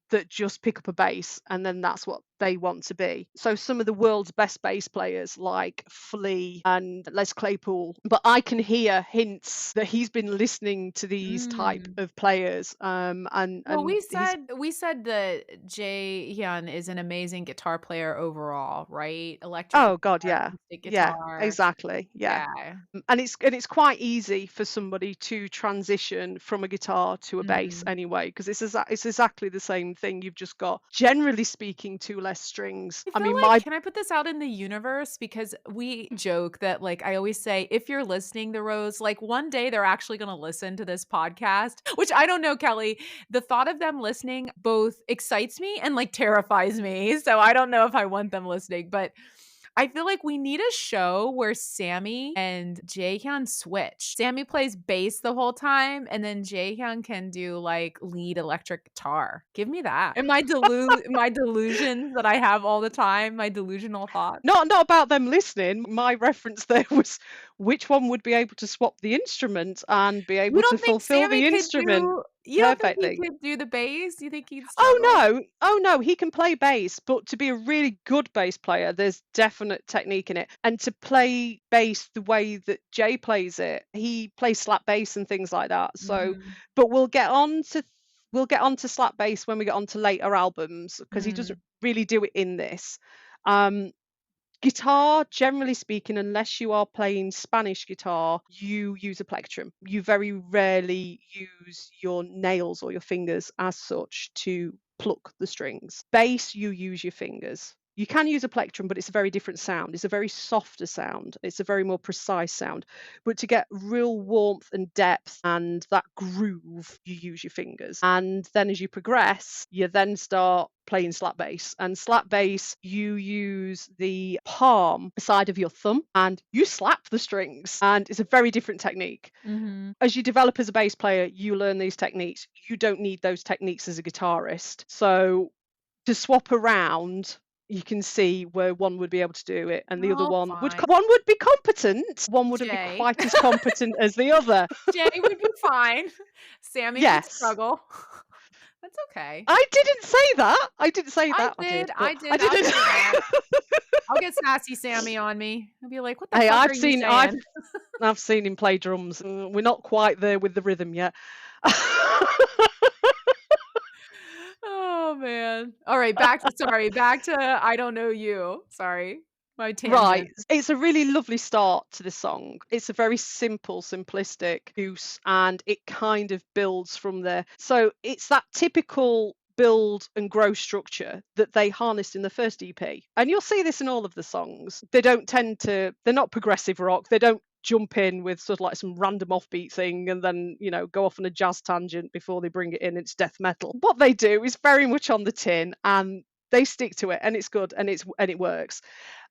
that just pick up a bass and then that's what they want to be. So some of the world's best bass players like Flea and Les Claypool, but I can hear hints that he's been listening to these type Mm. of players, Well, and he's we said that Jae Hyun is an amazing guitar player overall, right? Electric oh god, guitar, yeah, acoustic yeah, guitar. exactly, yeah. Yeah. And it's quite easy for somebody to transition from a guitar to a bass Mhm. anyway, because it's exactly the same thing. You've just got, generally speaking, two less strings. I I feel mean, like my can I put this out in the universe? Because we joke that, like, I always say, if you're listening to Rose, like, one day they're actually gonna listen to this podcast, which I don't know, Kelly. The thought of them listening both excites me and, like, terrifies me. So I don't know if I want them listening, but I feel like we need a show where Sammy and Jaehyun switch. Sammy plays bass the whole time, and then Jaehyun can do, like, lead electric guitar. Give me that. And my delusions that I have all the time, my delusional thoughts. not about them listening. My reference there was which one would be able to swap the instrument and be able to fulfill the instrument You don't think he perfectly. could do the bass? You think he'd Oh struggle? no, oh no, he can play bass, but to be a really good bass player, there's definite technique in it. And to play bass the way that Jay plays it, he plays slap bass and things like that. So, Mhm. but we'll get on to slap bass when we get on to later albums because he doesn't Mm. really do it in this. Um, Guitar, generally speaking, unless you are playing Spanish guitar, you use a plectrum. You very rarely use your nails or your fingers as such to pluck the strings. Bass, you use your fingers. You can use a plectrum, but it's a very different sound. It's a very softer sound. It's a very more precise sound. But to get real warmth and depth and that groove, you use your fingers. And then as you progress, you then start playing slap bass. And slap bass, you use the palm side of your thumb and you slap the strings. And it's a very different technique. Mhm. As you develop as a bass player, you learn these techniques. You don't need those techniques as a guitarist. So to swap around, you can see where one would be able to do it and the other Oh, fine. one would be competent, one wouldn't be Jay. quite as competent as the other. Jay would be fine. Sammy would Yes. struggle. That's okay. I didn't say that. I didn't say I that. I did, did, but I I did, I'll didn't. say that. I'll get sassy Sammy on me. I'll be like, "What the Hey, fuck are you saying?" I've seen him play drums. We're not quite there with the rhythm yet. Oh, man. Alright, back to I Don't Know You. Sorry, my Right. tangent. It's a really lovely start to the song. It's a very simple, simplistic goose, and it kind of builds from there. So it's that typical build and grow structure that they harnessed in the first EP. And you'll see this in all of the songs. They're not progressive rock. They don't jump in with sort of like some random offbeat thing and then, go off on a jazz tangent before they bring it in. It's death metal. What they do is very much on the tin, and they stick to it, and it's good, and it works.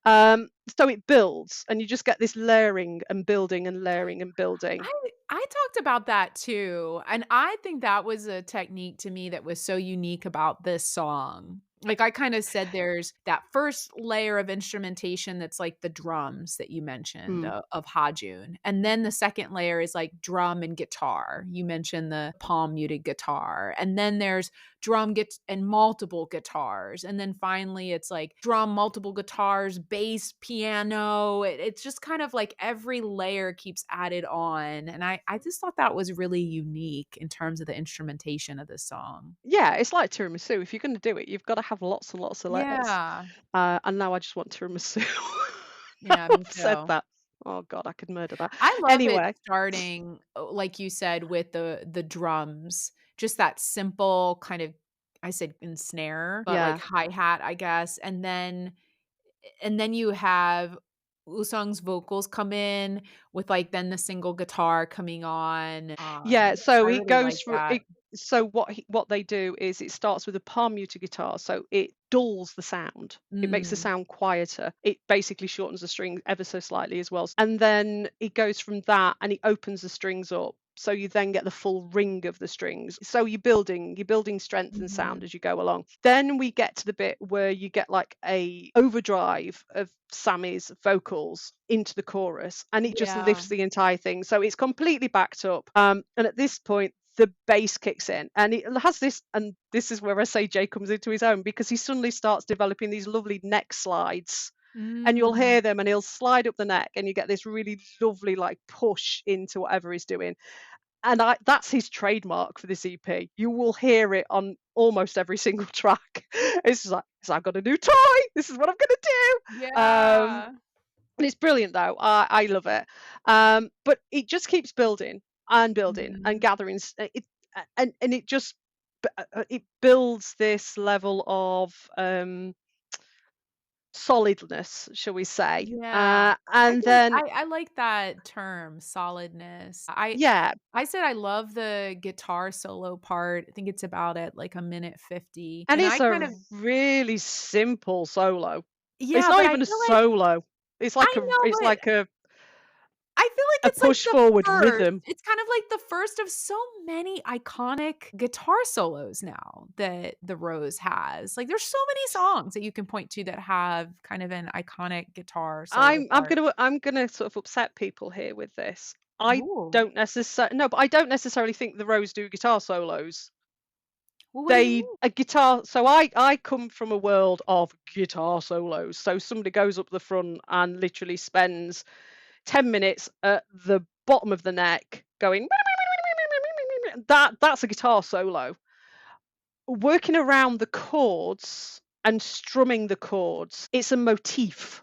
So it builds, and you just get this layering and building and layering and building. I I talked about that too, and I think that was a technique to me that was so unique about this song. Like, I kinda said there's that first layer of instrumentation that's like the drums that you mentioned Mm. of Hajun, and then the second layer is like drum and guitar. You mentioned the palm muted guitar, and then there's drum gets and multiple guitars, and then finally it's like drum, multiple guitars, bass, piano. It's just kind of like every layer keeps added on, and I just thought that was really unique in terms of the instrumentation of this song. Yeah, it's like tiramisu. If you're going to do it, you've got to have lots and lots of layers. Yeah. And now I just want tiramisu. Yeah, me I've said too. that. Oh God, I could murder that. I love it Anyway, starting, like you said, with the drums, just that simple kind of I said snare, but like yeah. hi-hat, I guess, and then you have Usung's vocals come in with, like, then the single guitar coming on, Yeah, I so it really goes like for that. it. So what they do is it starts with a palm muted guitar, so it dulls the sound. It makes the Mm, sound quieter. It basically shortens the string ever so slightly as well. And then it goes from that and it opens the strings up. So you then get the full ring of the strings. So you're building strength and sound mhm. as you go along. Then we get to the bit where you get like a overdrive of Sammy's vocals into the chorus, and it just Yeah. lifts the entire thing. So it's completely backed up. And at this point, the bass kicks in, and it has this, and this is where I say Jay comes into his own, because he suddenly starts developing these lovely neck slides, and you'll Mm. hear them, and he'll slide up the neck, and you get this really lovely like push into whatever he's doing. And that's his trademark for this EP. You will hear it on almost every single track. It's just like, "So I've got a new toy. This is what I'm gonna do." Yeah. And it's brilliant though. I love it. But it just keeps building and building and Mhm. gathering. And it just it builds this level of solidness, shall we say? Yeah. And then I like that term, solidness. yeah, I said I love the guitar solo part. I think it's about at like a minute 50. and And it's I a kind of really simple solo. It's yeah, not but I even a feel like solo. It's I like know, it's but like I feel like a it's like push the forward first. rhythm. It's kind of like the first of so many iconic guitar solos now that the Rose has. Like there's so many songs that you can point to that have kind of an iconic guitar solo part. I'm gonna sort of upset people here with this. I Ooh. don't necessarily no, but I don't necessarily think the Rose do guitar solos. Well, what do you They mean? a guitar so I come from a world of guitar solos. So somebody goes up the front and literally spends 10 minutes at the bottom of the neck going that's a guitar solo. Working around the chords and strumming the chords, it's a motif.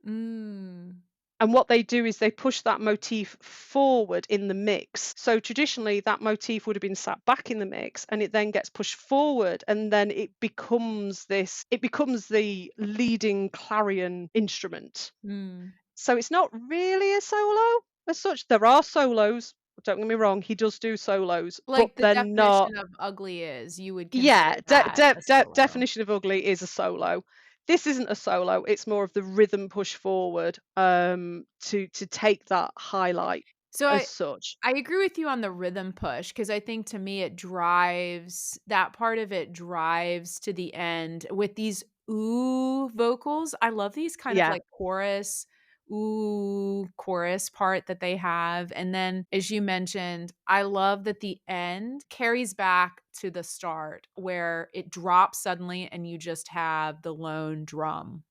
Mm. And what they do is they push that motif forward in the mix. So traditionally, that motif would have been sat back in the mix, and it then gets pushed forward, and then it becomes the leading clarion instrument. Mm. So it's not really a solo as such. There are solos, don't get me wrong, he does do solos, but Like the they're not. definition of ugly is, you would Yeah, consider that a solo. definition of ugly is a solo. This isn't a solo, it's more of the rhythm push forward, to take that highlight So as I such. I agree with you on the rhythm push because I think to me it drives that part of it drives to the end with these ooh vocals. I love these kind of Yeah, like chorus, ooh chorus part that they have. And then as you mentioned, I love that the end carries back to the start where it drops suddenly and you just have the lone drum.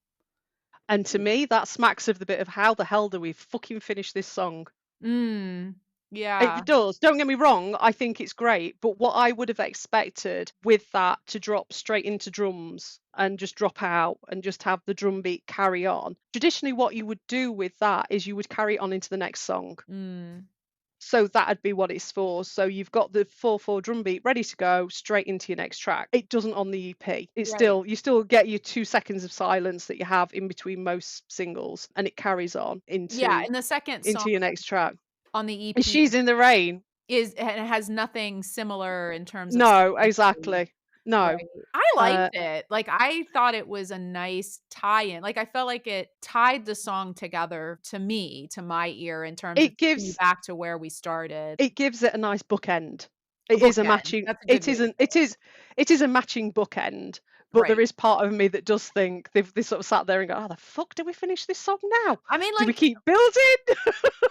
and to me, that smacks of the bit of how the hell do we fucking finish this song? Mm. It Yeah. does. Don't get me wrong, I think it's great, but what I would have expected with that to drop straight into drums and just drop out and just have the drum beat carry on. Traditionally, what you would do with that is you would carry it on into the next song. Mm. So that'd be what it's for. So you've got the 4/4 drum beat ready to go straight into your next track. It doesn't on the EP. It's Right. still you still get your 2 seconds of silence that you have in between most singles, and it carries on Yeah, and the second song into your next track. on the And EP She's in the Rain. is and it has nothing similar in terms of No, sonically, exactly. No. right. I liked Uh, it, like, I thought it was a nice tie-in, like, I felt like it tied the song together to me, to my ear in terms of it taking you gives back to where we started. it gives it a nice bookend. A It is a bookend, matching that's a good it way to isn't say it. it is a matching bookend, but there Right. is part of me that does think they sort of sat there and go, "How the fuck do we finish this song now? I mean, Do we like, keep building?"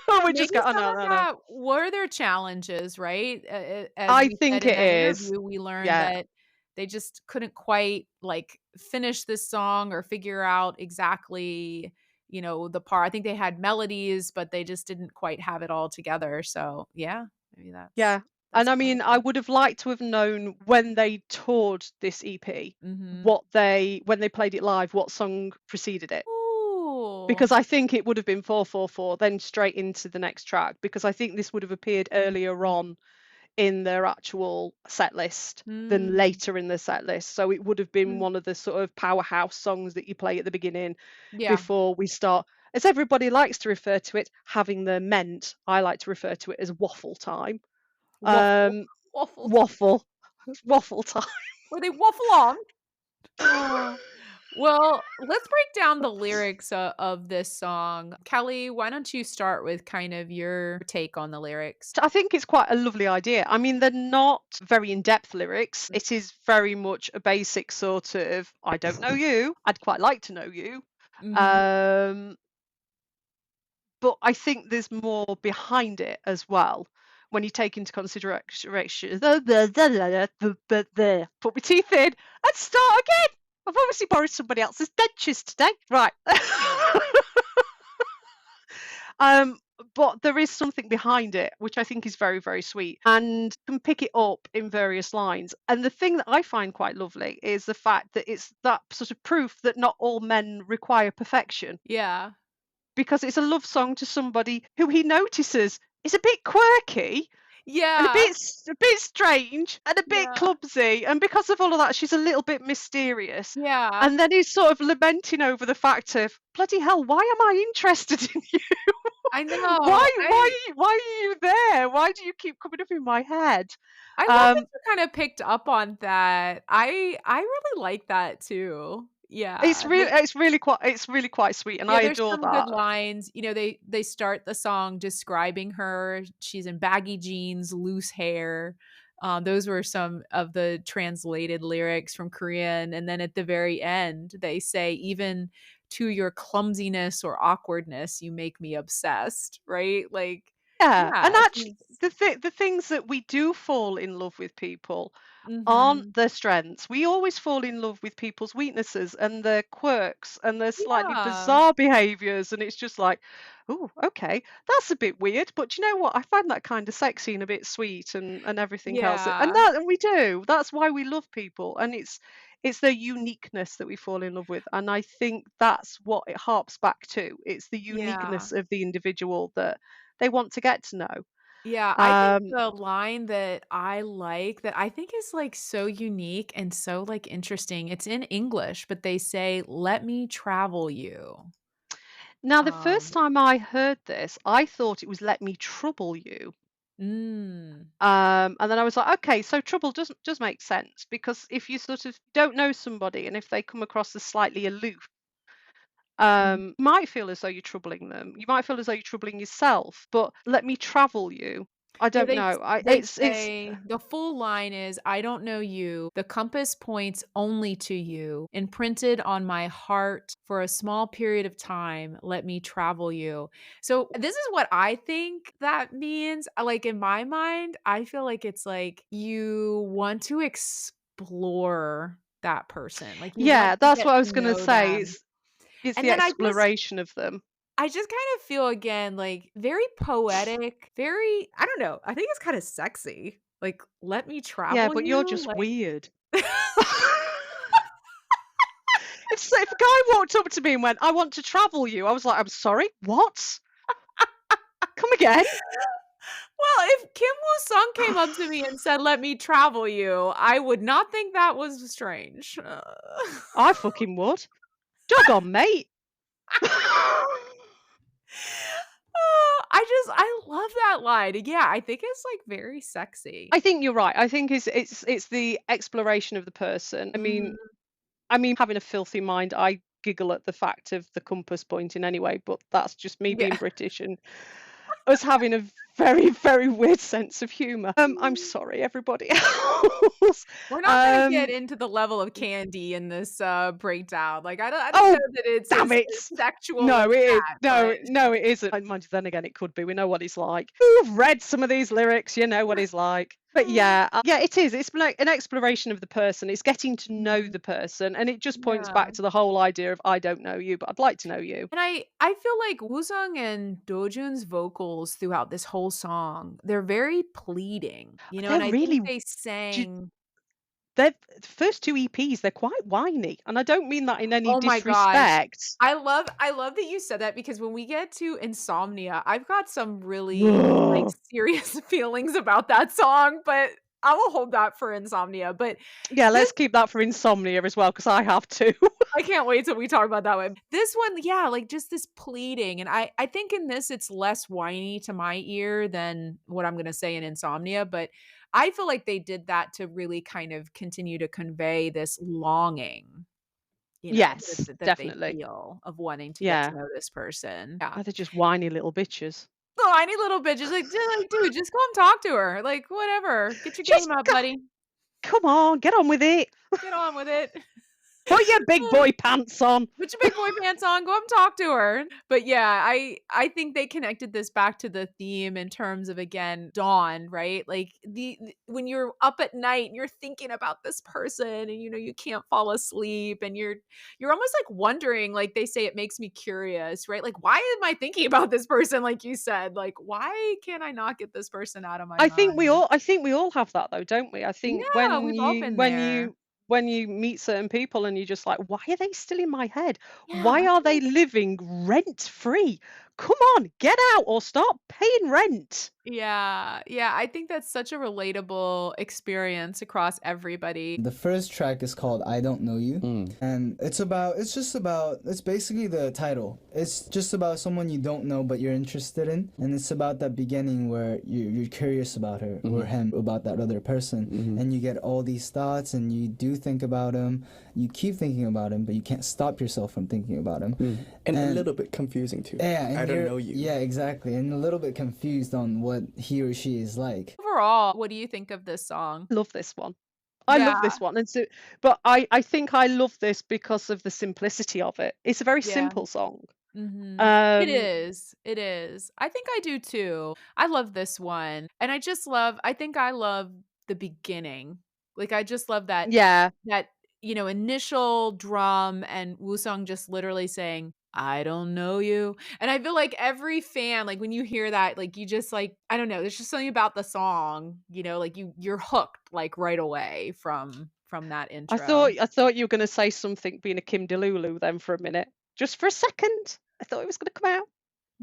Or we just maybe go, "Oh, some no, of no, no." that were their challenges, right? As I we said think in it that is. interview, we learned Yeah. that they just couldn't quite, like, finish this song or figure out exactly, the part. I think they had melodies, but they just didn't quite have it all together, so, yeah, maybe that's Yeah. And that's I part mean, of I it. would have liked to have known when they toured this EP, Mhm. what they when they played it live, what song preceded it. Ooh. Because I think it would have been 4/4/4, then straight into the next track, because I think this would have appeared earlier on in their actual set list than Mm. later in the set list. So it would have been Mm. one of the sort of powerhouse songs that you play at the beginning Yeah. before we start, as everybody likes to refer to it, having the ment. I like to refer to it as waffle time. Waffle. Um, Waffle. waffle, waffle time. Where they waffle on. Oh. Well, let's break down the lyrics of this song. Kelly, why don't you start with kind of your take on the lyrics? I think it's quite a lovely idea. I mean, they're not very in-depth lyrics. It is very much a basic sort of, I don't know you, I'd quite like to know you. Mhm. Um, but I think there's more behind it as well, when you take into consideration, put my teeth in and start again. I've obviously borrowed somebody else's dentures today. Right. Um, but there is something behind it, which I think is very, very sweet, and can pick it up in various lines. And the thing that I find quite lovely is the fact that it's that sort of proof that not all men require perfection, Yeah. because it's a love song to somebody who he notices is a bit quirky and Yeah. a bit strange and a bit Yeah. clumsy, and because of all of that, she's a little bit mysterious. Yeah. And then he's sort of lamenting over the fact of bloody hell, why am I interested in you? I know. Why are you there? Why do you keep coming up in my head? I love that Um, you kinda picked up on that. I really like that too. Yeah. it's really quite sweet, and Yeah, I there's adore some good that. lines. You know, they start the song describing her. She's in baggy jeans, loose hair. Those were some of the translated lyrics from Korean. And then at the very end, they say, "Even to your clumsiness or awkwardness, you make me obsessed." Right? Like, Yeah, yeah, and actually, she's the things that we do fall in love with people aren't mhm. their strengths. We always fall in love with people's weaknesses and their quirks and their slightly Yeah. bizarre behaviors, and it's just like, "Oh, okay, that's a bit weird, but do you know what? I find that kind of sexy and a bit sweet and everything else." Yeah. And we do. That's why we love people, and it's their uniqueness that we fall in love with, and I think that's what it harps back to. It's the Yeah. uniqueness of the individual that they want to get to know. Yeah, I think Um, the line that I like that I think is, like, so unique and so, like, interesting, it's in English, but they say, "Let me travel you." Now, the first Um time I heard this, I thought it was "Let me trouble you." Mm. And then I was like, okay, so trouble does make sense, because if you sort of don't know somebody and if they come across as slightly aloof, Mhm. you might feel as though you're troubling them. You might feel as though you're troubling yourself. But let me travel you. I Yeah, don't know. they say the full line is, "I don't know you. The compass points only to you. Imprinted on my heart for a small period of time, let me travel you." So, this is what I think that means. Like, in my mind, I feel like it's like you want to explore that person. Like, you want yeah, to that's get what I to was going to know say. them. It's And the then exploration of them. I just kind of feel again like very poetic, very I don't know. I think it's kind of sexy. Like, let me Yeah, travel but you're you. just Like weird. If a guy walked up to me and went, "I want to travel you," I was like, "I'm sorry, what? Come again?" well, if Kim Woo Sung came up to me and said, "Let me travel you," I would not think that was strange. I fucking would. Jog on, mate. I love that line. Yeah, I think it's like very sexy. I think you're right. I think it's the exploration of the person. Mhm. I mean, having a filthy mind, I giggle at the fact of the compass pointing anyway, but that's just me being Yeah. British and us having a very, very weird sense of humour. I'm sorry, everybody else. We're not gonna get Um, into the level of candy in this, breakdown, like, I don't know oh, that it's damn as it! sexual No, as it is. that, No, but no, it isn't. And mind you, then again, it could be. We know what he's like. Who've read some of these lyrics, you know what he's like. But yeah, yeah, it is. It's like an exploration of the person. It's getting to know Mhm. the person, and it just points Yeah, back to the whole idea of I don't know you, but I'd like to know you. and I feel like Woosung and Dojun's vocals throughout this whole song, they're very pleading, you know, They're and I think really they ju- sang they're the first two EPs. They're quite whiny, and I don't mean that in any oh my gosh. disrespect. I love that you said that because when we get to Insomnia, I've got some really, like, Ugh. serious feelings about that song, but I will hold that for Insomnia, but Yeah, this let's keep that for insomnia as well, because I have to. I can't wait till we talk about that one. This one, yeah, like, just this pleading, and I think in this, it's less whiny to my ear than what I'm gonna say in Insomnia, but I feel like they did that to really kind of continue to convey this longing, you know, Yes, that they definitely. feel of wanting to get to Yeah. know this person. Yeah. Oh, they're just whiny little bitches. The whiny little bitch is like, "Dude, just go and talk to her, like, whatever. Get your Just game up, go buddy. come on, get on with it. Get on with it." Put your big boy pants on. Put your big boy pants on, go up and talk to her. But yeah, I think they connected this back to the theme in terms of, again, dawn, right? Like when you're up at night and you're thinking about this person and you can't fall asleep and you're almost like wondering, like they say it makes me curious, right? Like why am I thinking about this person like you said? Like why can I not get this person out of my mind? I think we all have that though, don't we? I think Yeah, we've all been there. when you meet certain people and you're just like, why are they still in my head? Yeah, Why why are can't they I living rent free? Come on, get out or stop paying rent. Yeah, yeah, I think that's such a relatable experience across everybody. The first track is called I Don't Know You. And it's basically the title. It's just about someone you don't know but you're interested in. And it's about that beginning where you're curious about her or him, about that other person. And you get all these thoughts and you do think about him. You keep thinking about him, but you can't stop yourself from thinking about him. And a little bit confusing too. Yeah, and I don't you're- know you. Yeah, exactly. And a little bit confused on what he or she is like. Overall, what do you think of this song? Love this one. I love Yeah, this one. And so, but I think I love this because of the simplicity of it. It's a very yeah. simple song. It Um, is, it is. I think I do too. I love this one, and I think I love the beginning. Like, I just love yeah, that, initial drum and Woo-sung just literally saying, "I don't know you," and I feel like every fan, like, when you hear that, like, you just, like I don't know, there's just something about the song, like, you're hooked, like, right away from that intro. I thought you were going to say something being a Kim Delulu then for a minute, just for a second. I thought it was going to come out.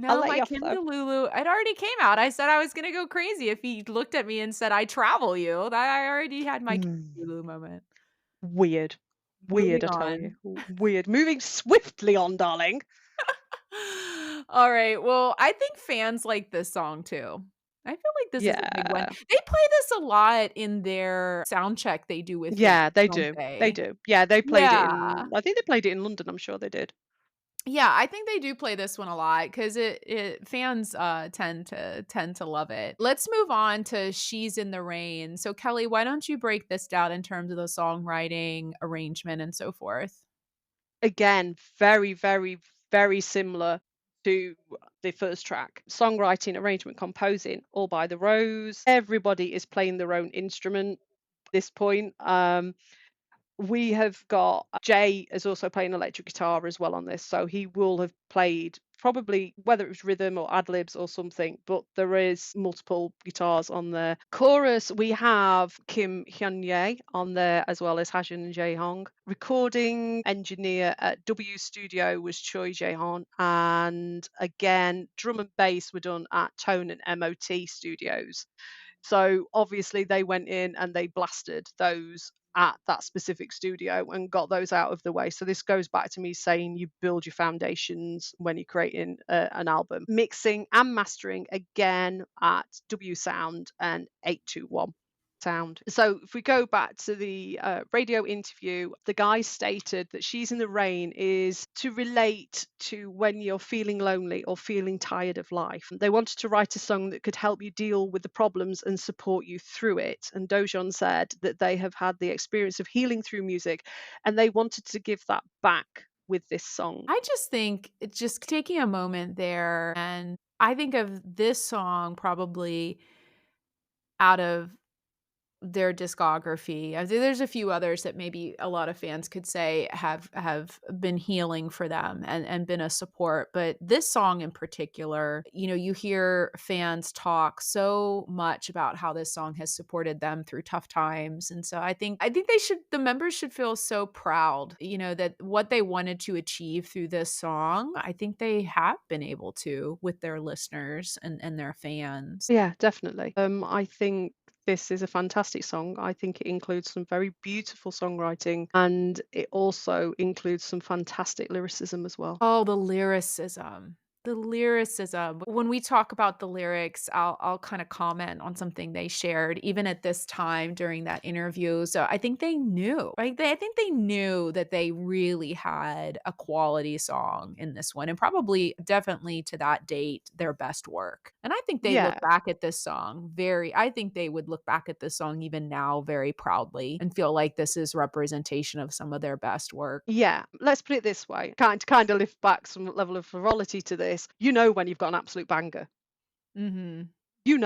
I'll No, let my you off Kim though. Delulu it already came out. I said I was gonna go crazy if he looked at me and said, "I travel you." That I already had my Kim Mm, Delulu moment. weird, Moving weird. I tell you, on. weird. Moving swiftly on, darling. All right, well, I think fans like this song too. I feel like this is a big one. Yeah, They play this a lot in their sound check they do with fans, yeah, they don't do. They they? do. Yeah, they played it Yeah. in. I think they played it in London. I'm sure they did. Yeah, I think they do play this one a lot because it fans tend to love it. Let's move on to She's in the Rain. So Kelly, why don't you break this down in terms of the songwriting, arrangement, and so forth? Again, very, very, very similar to the first track. Songwriting, arrangement, composing, all by the Rose. Everybody is playing their own instrument at this point. We have got Jay is also playing electric guitar as well on this, so he will have played probably whether it was rhythm or ad libs or something, but there is multiple guitars on there. Chorus, we have Kim Hyun Ye on there as well as Hajin and Jae Hong. Recording engineer at W Studio was Choi Jae Hon, and again, drum and bass were done at Tone and MOT Studios. So obviously they went in and they blasted those at that specific studio and got those out of the way. So this goes back to me saying you build your foundations when you're creating an album. Mixing and mastering again at W Sound and 821 Sound. So if we go back to the radio interview, the guy stated that She's in the Rain is to relate to when you're feeling lonely or feeling tired of life. They wanted to write a song that could help you deal with the problems and support you through it. And Dojon said that they have had the experience of healing through music and they wanted to give that back with this song. I just think it's just taking a moment there, and I think of this song probably out of their discography. There's a few others that maybe a lot of fans could say have been healing for them and been a support, but this song in particular, you hear fans talk so much about how this song has supported them through tough times. And so I think the members should feel so proud, that what they wanted to achieve through this song, I think they have been able to with their listeners and their fans. Yeah, definitely. I think this is a fantastic song. I think it includes some very beautiful songwriting and it also includes some fantastic lyricism as well. Oh, the lyricism. The lyricism. When we talk about the lyrics, I'll kind of comment on something they shared even at this time during that interview. So I think they knew, right? I think they knew that they really had a quality song in this one and probably definitely to that date their best work. And I think they Yeah. look back at this song I think they would look back at this song even now very proudly and feel like this is representation of some of their best work. Yeah, let's put it this way, kind of lift back some level of frivolity to this. You know when you've got an absolute banger. Mhm. You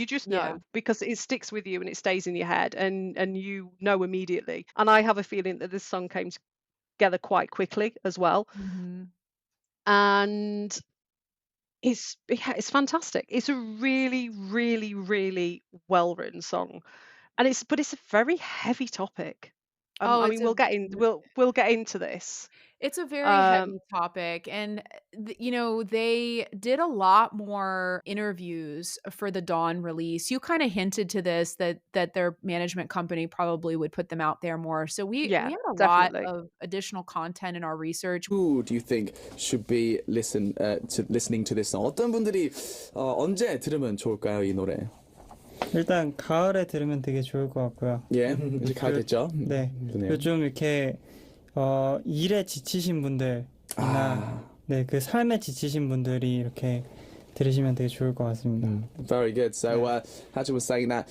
just Yeah. know because it sticks with you and it stays in your head and you know immediately. And I have a feeling that this song came together quite quickly as well. Mhm. And yeah, it's fantastic. It's a really, really, really well written song. And it's a very heavy topic. Oh, I it's mean a we'll get into this. It's a very Um heavy topic, and, they did a lot more interviews for the Dawn release. You kinda hinted to this that their management company probably would put them out there more. So we yeah, had a lot definitely. of additional content in our research. Who do you think should be listening to this song? 어떤 분들이 언제 들으면 좋을까요, 이 노래? 일단 가을에 들으면 되게 좋을 것 같고요. 예, 이제 가을 됐죠? 네. 그러네요. 요즘 이렇게 일에 지치신 분들이나 네, 그 삶에 지치신 분들이 이렇게 들으시면 되게 좋을 것 같습니다. Very good. So, Haja was saying that,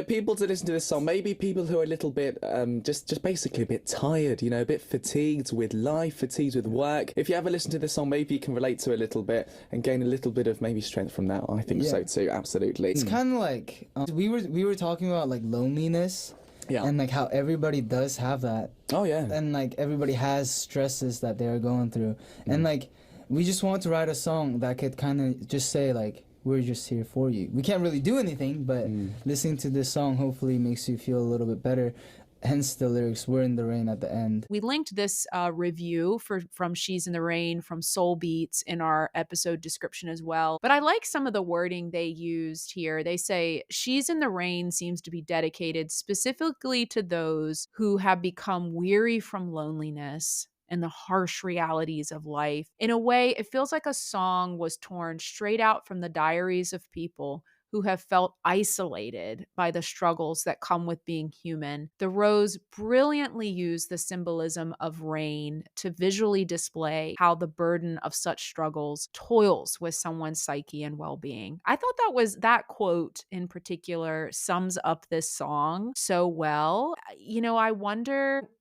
people to listen to this song, maybe people who are a little bit, just basically a bit tired, a bit fatigued with life, fatigued with work. If you ever listen to this song, maybe you can relate to it a little bit and gain a little bit of maybe strength from that. I think so too, absolutely. It's kind of like we were talking about like loneliness. Yeah. And like how everybody does have that. Oh, yeah. And like everybody has stresses that they're going through. And like we just want to write a song that could kind of just say like, we're just here for you. We can't really do anything, but listening to this song hopefully makes you feel a little bit better. Hence the lyrics, "We're in the rain" at the end. We linked this review from She's in the Rain from Soul Beats in our episode description as well. But I like some of the wording they used here. They say, She's in the Rain seems to be dedicated specifically to those who have become weary from loneliness and the harsh realities of life. In a way, it feels like a song was torn straight out from the diaries of people who have felt isolated by the struggles that come with being human. The Rose brilliantly used the symbolism of rain to visually display how the burden of such struggles toils with someone's psyche and well-being. I thought that quote in particular sums up this song so well.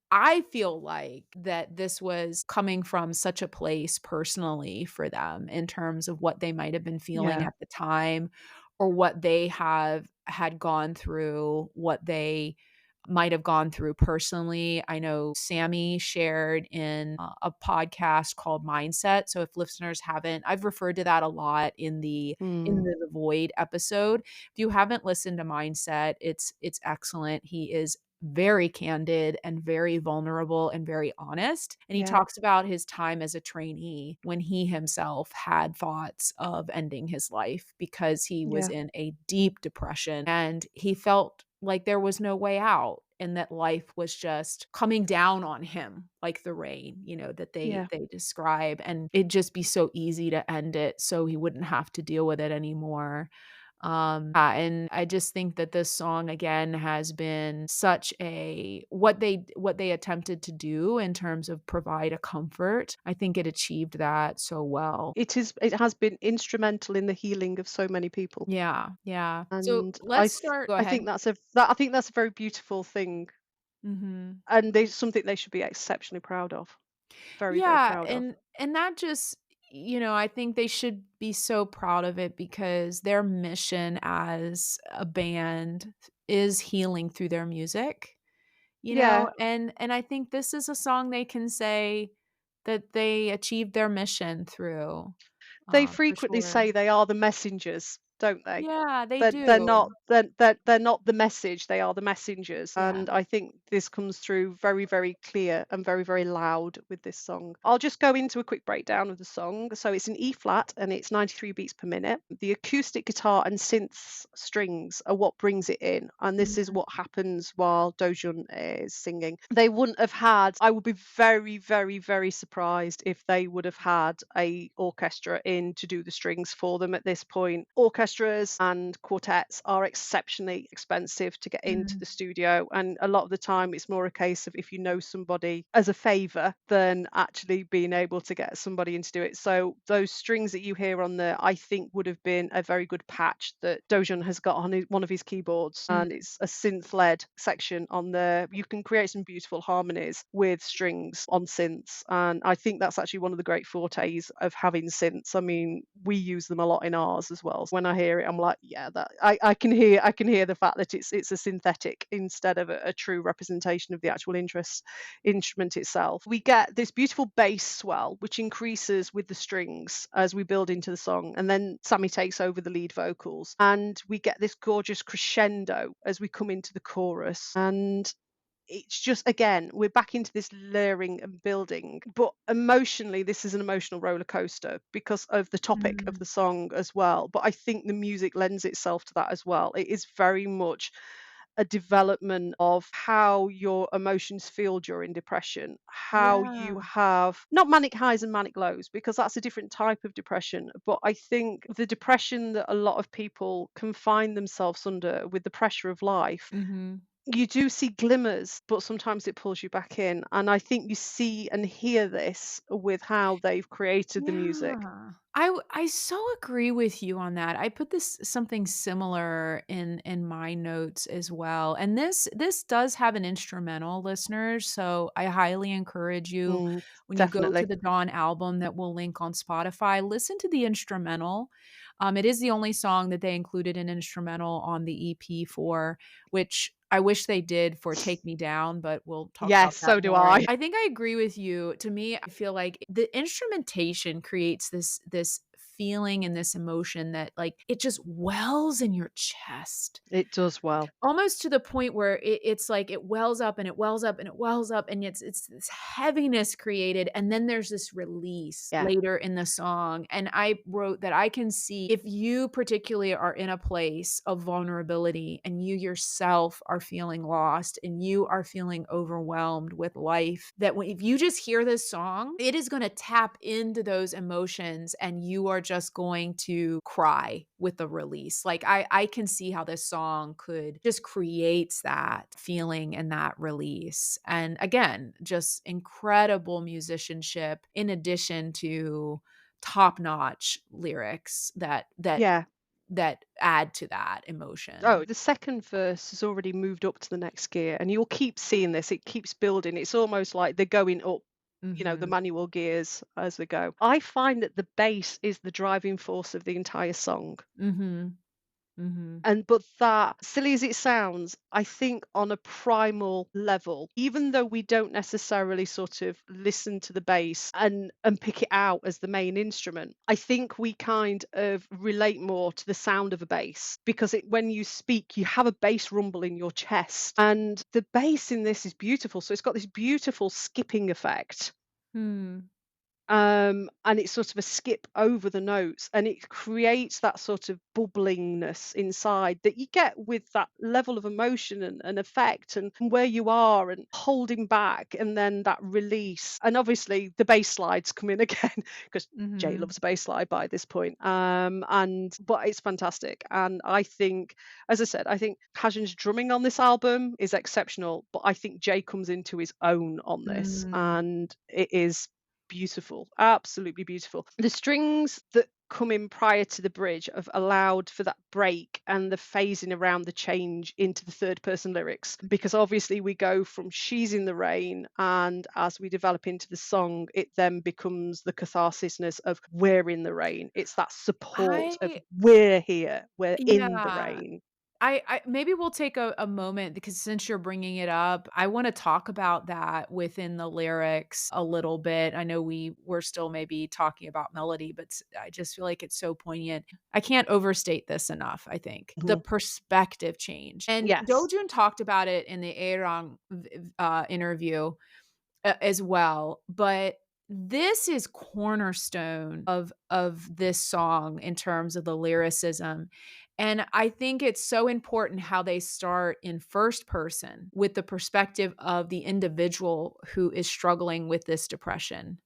I feel like that this was coming from such a place personally for them in terms of what they might have been feeling Yeah. at the time or what they had gone through, what they might have gone through personally. I know Sammy shared in a podcast called Mindset. So if listeners haven't, I've referred to that a lot in the The Void episode. If you haven't listened to Mindset, it's excellent. He is very candid and very vulnerable and very honest. And he Yeah. talks about his time as a trainee when he himself had thoughts of ending his life because he was Yeah. in a deep depression and he felt like there was no way out and that life was just coming down on him like the rain, that they Yeah. they describe, and it'd just be so easy to end it so he wouldn't have to deal with it anymore. And I just think that this song again has been such a what they attempted to do in terms of provide a comfort. I think it achieved that so well. It has been instrumental in the healing of so many people. Yeah, yeah. So And let's start. Go I ahead. think I think that's a very beautiful thing Mhm. and there's something they should be exceptionally proud of. Very, very Yeah, proud of. and that just I think they should be so proud of it because their mission as a band is healing through their music, Yeah. and I think this is a song they can say that they achieved their mission through, They for frequently sure. say they are the messengers. don't they? Yeah, they They're do. not they're not the message, they are the messengers. Yeah. And I think this comes through very, very clear and very, very loud with this song. I'll just go into a quick breakdown of the song. So it's in E flat and it's 93 beats per minute. The acoustic guitar and synth strings are what brings it in. And this is Mhm. what happens while Dojun is singing. They wouldn't have had, I would be very, very, very surprised if they would have had a orchestra in to do the strings for them at this point. Orchestras and quartets are exceptionally expensive to get into Mm. the studio, and a lot of the time it's more a case of if you know somebody as a favor than actually being able to get somebody in to do it. So those strings that you hear on there, I think would have been a very good patch that Dojun has got on one of his keyboards, Mm. and it's a synth-led section on there. You can create some beautiful harmonies with strings on synths, and I think that's actually one of the great fortes of having synths. I mean, we use them a lot in ours as well. So when I hear it, I'm like, yeah, that I can hear the fact that it's a synthetic instead of a true representation of the actual instrument itself. We get this beautiful bass swell, which increases with the strings as we build into the song, and then Sammy takes over the lead vocals, and we get this gorgeous crescendo as we come into the chorus. And it's just, again, we're back into this layering and building, but emotionally this is an emotional roller coaster because of the topic of Mm. the song as well. But I think the music lends itself to that as well. It is very much a development of how your emotions feel during depression, how you Yeah. have not manic highs and manic lows, because that's a different type of depression. But I think the depression that a lot of people can find themselves under with the pressure of life, Mhm. you do see glimmers, but sometimes it pulls you back in. And I think you see and hear this with how they've created the music. Yeah. I so agree with you on that. I put this something similar in my notes as well. And this does have an instrumental, listeners, so I highly encourage you Mm, when you go to definitely. the Dawn album that we'll link on Spotify, listen to the instrumental. It is the only song that they included an instrumental on the EP for, which I wish they did for Take Me Down, but we'll talk Yes, about that so do more. I. And I think I agree with you. To me, I feel like the instrumentation creates this feeling and this emotion that like it just wells in your chest. It does well. Almost to the point where it's like it wells up and it wells up and it wells up and it's this heaviness created, and then there's this release Yeah. later in the song. And I wrote that I can see if you particularly are in a place of vulnerability and you yourself are feeling lost and you are feeling overwhelmed with life, that if you just hear this song, it is going to tap into those emotions and you are just going to cry with the release. Like I can see how this song could just creates that feeling and that release. And again, just incredible musicianship in addition to top-notch lyrics Yeah. that add to that emotion. Oh, the second verse has already moved up to the next gear, and you'll keep seeing this. It keeps building. It's almost like they're going up, the Mhm. manual gears as they go. I find that the bass is the driving force of the entire song. Mhm. Mhm. But that, silly as it sounds, I think on a primal level, even though we don't necessarily sort of listen to the bass and pick it out as the main instrument, I think we kind of relate more to the sound of a bass because when you speak, you have a bass rumble in your chest. And the bass in this is beautiful. So it's got this beautiful skipping effect. Hmm. And it's sort of a skip over the notes, and it creates that sort of bubblingness inside that you get with that level of emotion and effect and where you are and holding back and then that release. And obviously the bass slides come in again because Jay Mhm. loves a bass slide by this point. But it's fantastic. And I think, as I said, I think Passion's drumming on this album is exceptional, but I think Jay comes into his own on this, Mm. and it is beautiful, absolutely beautiful. The strings that come in prior to the bridge have allowed for that break and the phasing around the change into the third person lyrics, because obviously we go from she's in the rain, and as we develop into the song it then becomes the catharsisness of we're in the rain. It's that support of I we're here, we're in the Yeah. rain. I maybe we'll take a moment because since you're bringing it up, I want to talk about that within the lyrics a little bit. I know we're still maybe talking about melody, but I just feel like it's so poignant. I can't overstate this enough, I think. The Mhm. perspective change. And Yes. Dojun talked about it in the Aerang interview as well, but this is cornerstone of this song in terms of the lyricism. And I think it's so important how they start in first person with the perspective of the individual who is struggling with this depression,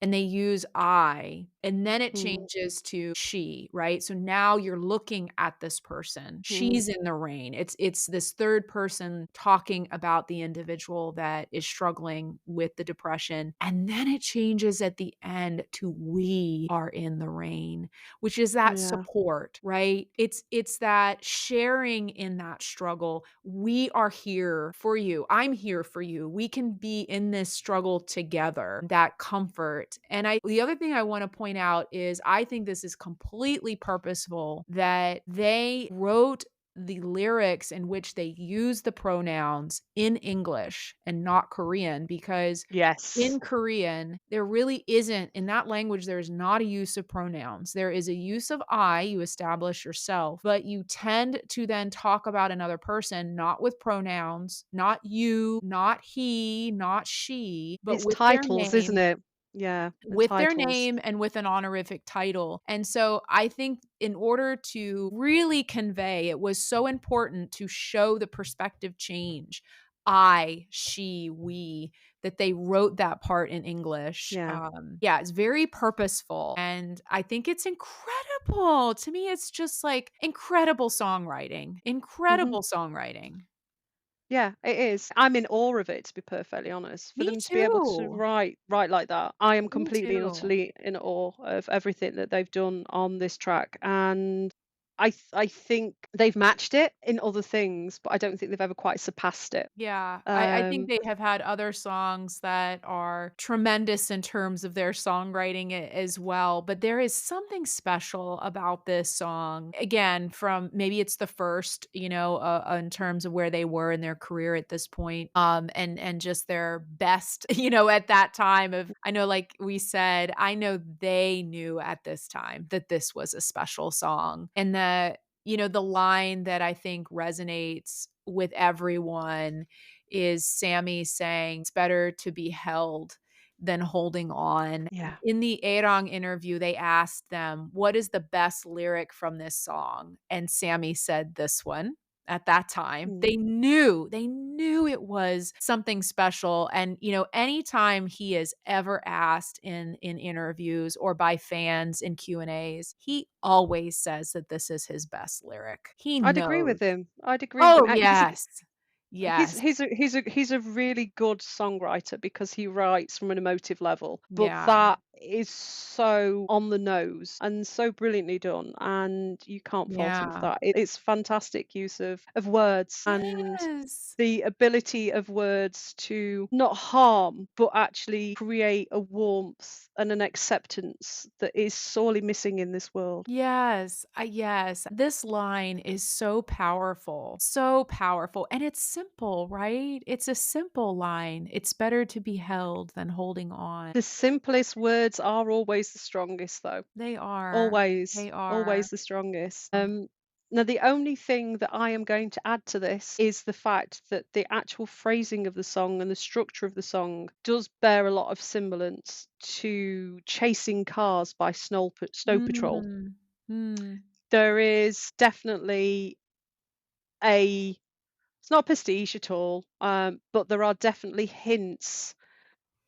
and they use I, and then it Mm, changes to she, right? So now you're looking at this person. mm, She's in the rain. It's this third person talking about the individual that is struggling with the depression. And then it changes at the end to we are in the rain, which is that yeah. support, right? It's that sharing in that struggle. We are here for you. I'm here for you. We can be in this struggle together. That comfort. And the other thing I want to point out is I think this is completely purposeful that they wrote the lyrics in which they use the pronouns in English and not Korean, because Yes. in Korean, there really isn't, in that language, there is not a use of pronouns. There is a use of I, you establish yourself, but you tend to then talk about another person, not with pronouns, not you, not he, not she, but It's titles, isn't it? Yeah, the with their titles. name and with an honorific title. And so I think in order to really convey, it was so important to show the perspective change. I, she, we, that they wrote that part in English. Yeah. Yeah, it's very purposeful. And I think it's incredible. To me, it's just like incredible songwriting. Mhm. Incredible songwriting. Yeah, it is. I'm in awe of it, to be perfectly honest. For Me them to be able to too. write like that, I am Me completely and too. utterly in awe of everything that they've done on this track. And I think they've matched it in other things, but I don't think they've ever quite surpassed it. Yeah, I think Um, they have had other songs that are tremendous in terms of their songwriting as well, but there is something special about this song. Again, from maybe it's the first, in terms of where they were in their career at this point, and just their best, at that time of I know like we said, I know they knew at this time that this was a special song. And the line that I think resonates with everyone is Sammy saying, "It's better to be held than holding on." yeah. In the Aerang interview, they asked them, "What is the best lyric from this song?" And Sammy said this one. At that time, Mm. they knew it was something special. And anytime he is ever asked in interviews or by fans in Q&As, he always says that this is his best lyric. He I'd agree with knows. him. I'd agree with him. Oh, yes. Yes. He's a really good songwriter because he writes from an emotive level, but Yeah. that is so on the nose and so brilliantly done, and you can't fault him for Yeah. that. It's fantastic use of words and Yes. the ability of words to not harm but actually create a warmth and an acceptance that is sorely missing in this world. Yes. Yes. This line is so powerful. And it's simple, right? It's a simple line. It's better to be held than holding on. The simplest words are always the strongest, though. They are. Always, They are. always the strongest. Now, the only thing that I am going to add to this is the fact that the actual phrasing of the song and the structure of the song does bear a lot of semblance to Chasing Cars by Snow Patrol. Mm. Mm. There is definitely it's not a pastiche at all, but there are definitely hints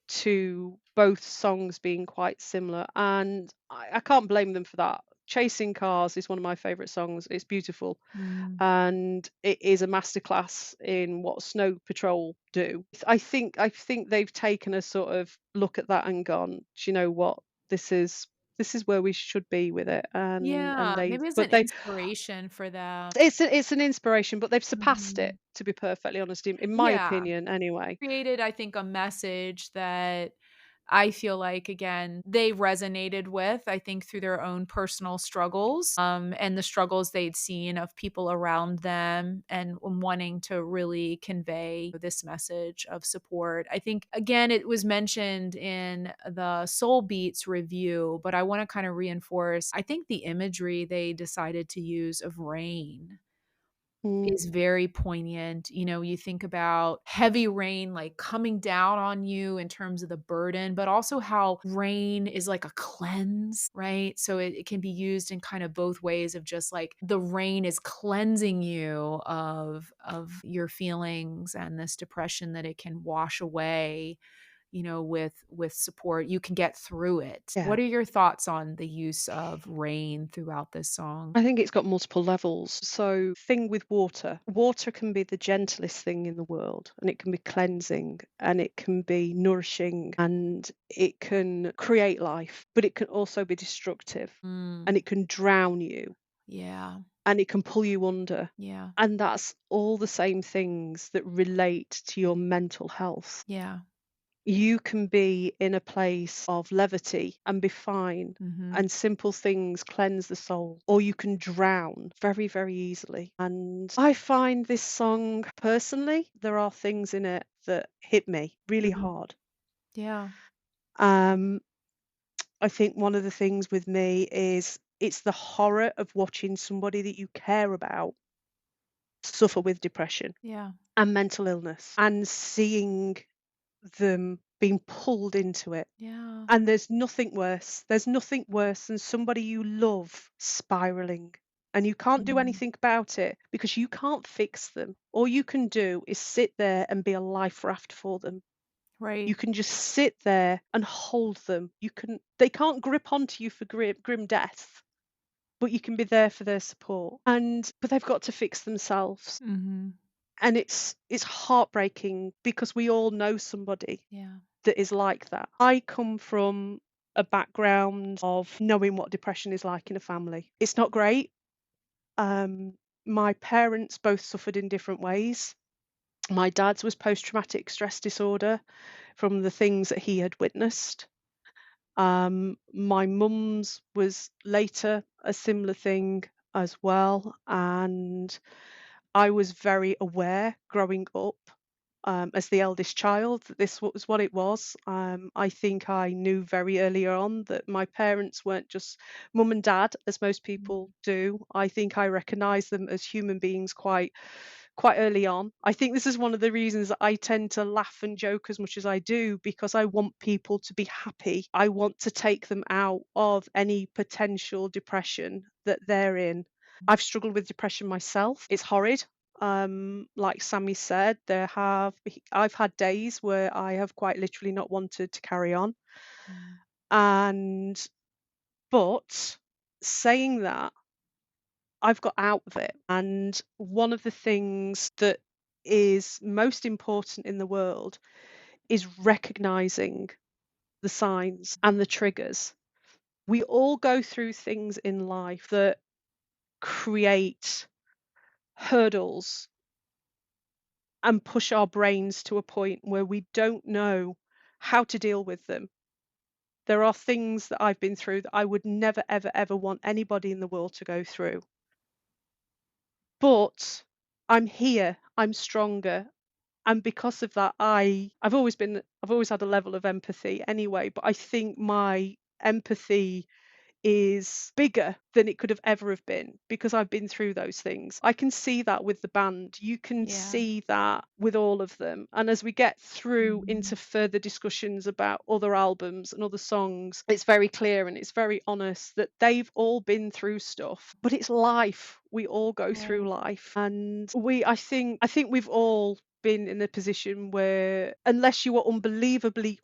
to both songs being quite similar, and I can't blame them for that. Chasing Cars is one of my favourite songs. It's beautiful, Mm. and it is a masterclass in what Snow Patrol do. I think they've taken a sort of look at that and gone, do you know what? This is where we should be with it, and Yeah. they Maybe it's an but they inspiration for them. it's an inspiration, but they've surpassed it. Mhm. To be perfectly honest, in my Yeah. opinion, anyway. Created, I think, a message that I feel like, again, they resonated with, I think, through their own personal struggles, and the struggles they'd seen of people around them and wanting to really convey this message of support. I think, again, it was mentioned in the Soul Beats review, but I want to kind of reinforce, I think the imagery they decided to use of rain Mm. is very poignant. You know, you think about heavy rain like coming down on you in terms of the burden, but also how rain is like a cleanse, right? So it can be used in kind of both ways of just like the rain is cleansing you of your feelings and this depression that it can wash away, you know, with support. You can get through it. Yeah. What are your thoughts on the use of rain throughout this song? I think it's got multiple levels. So, thing with water, water can be the gentlest thing in the world, and it can be cleansing, and it can be nourishing, and it can create life, but it can also be destructive, Mm, and it can drown you, yeah. and it can pull you under. Yeah. And that's all the same things that relate to your mental health. Yeah. You can be in a place of levity and be fine, Mhm. and simple things cleanse the soul, or you can drown very, very easily. And I find this song personally, there are things in it that hit me really Mhm. hard. Yeah. Um, I think one of the things with me is it's the horror of watching somebody that you care about suffer with depression Yeah. and mental illness and seeing them being pulled into it. Yeah. And there's nothing worse. There's nothing worse than somebody you love spiraling. And you can't do Mhm. anything about it because you can't fix them. All you can do is sit there and be a life raft for them. You Right. can just sit there and hold them. They can't grip onto you for grim death, but you can be there for their support. But they've got to fix themselves. Mhm. And it's heartbreaking because we all know somebody Yeah. that is like that. I come from a background of knowing what depression is like in a family. It's not great. Um, my parents both suffered in different ways. My dad's was post traumatic stress disorder from the things that he had witnessed. My mum's was later a similar thing as well. And I was very aware growing up as the eldest child that this was what it was. I think I knew very early on that my parents weren't just mum and dad, as most people do. I think I recognised them as human beings quite early on. I think this is one of the reasons that I tend to laugh and joke as much as I do, because I want people to be happy. I want to take them out of any potential depression that they're in. I've struggled with depression myself. It's horrid. Like Sammy said, I've had days where I have quite literally not wanted to carry on. Mm. And but saying that, I've got out of it. And one of the things that is most important in the world is recognizing the signs and the triggers. We all go through things in life that create hurdles and push our brains to a point where we don't know how to deal with them. There are things that I've been through that I would never, ever, ever want anybody in the world to go through. But I'm here, I'm stronger. And because of that, I've always had a level of empathy anyway, but I think my empathy is bigger than it could have ever have been because I've been through those things. I can see that with the band. You can Yeah. see that with all of them. And as we get through into Mhm. further discussions about other albums and other songs, it's very clear and it's very honest that they've all been through stuff. But it's life. We all go through Right. life. And I think we've all been in a position where, unless you are unbelievably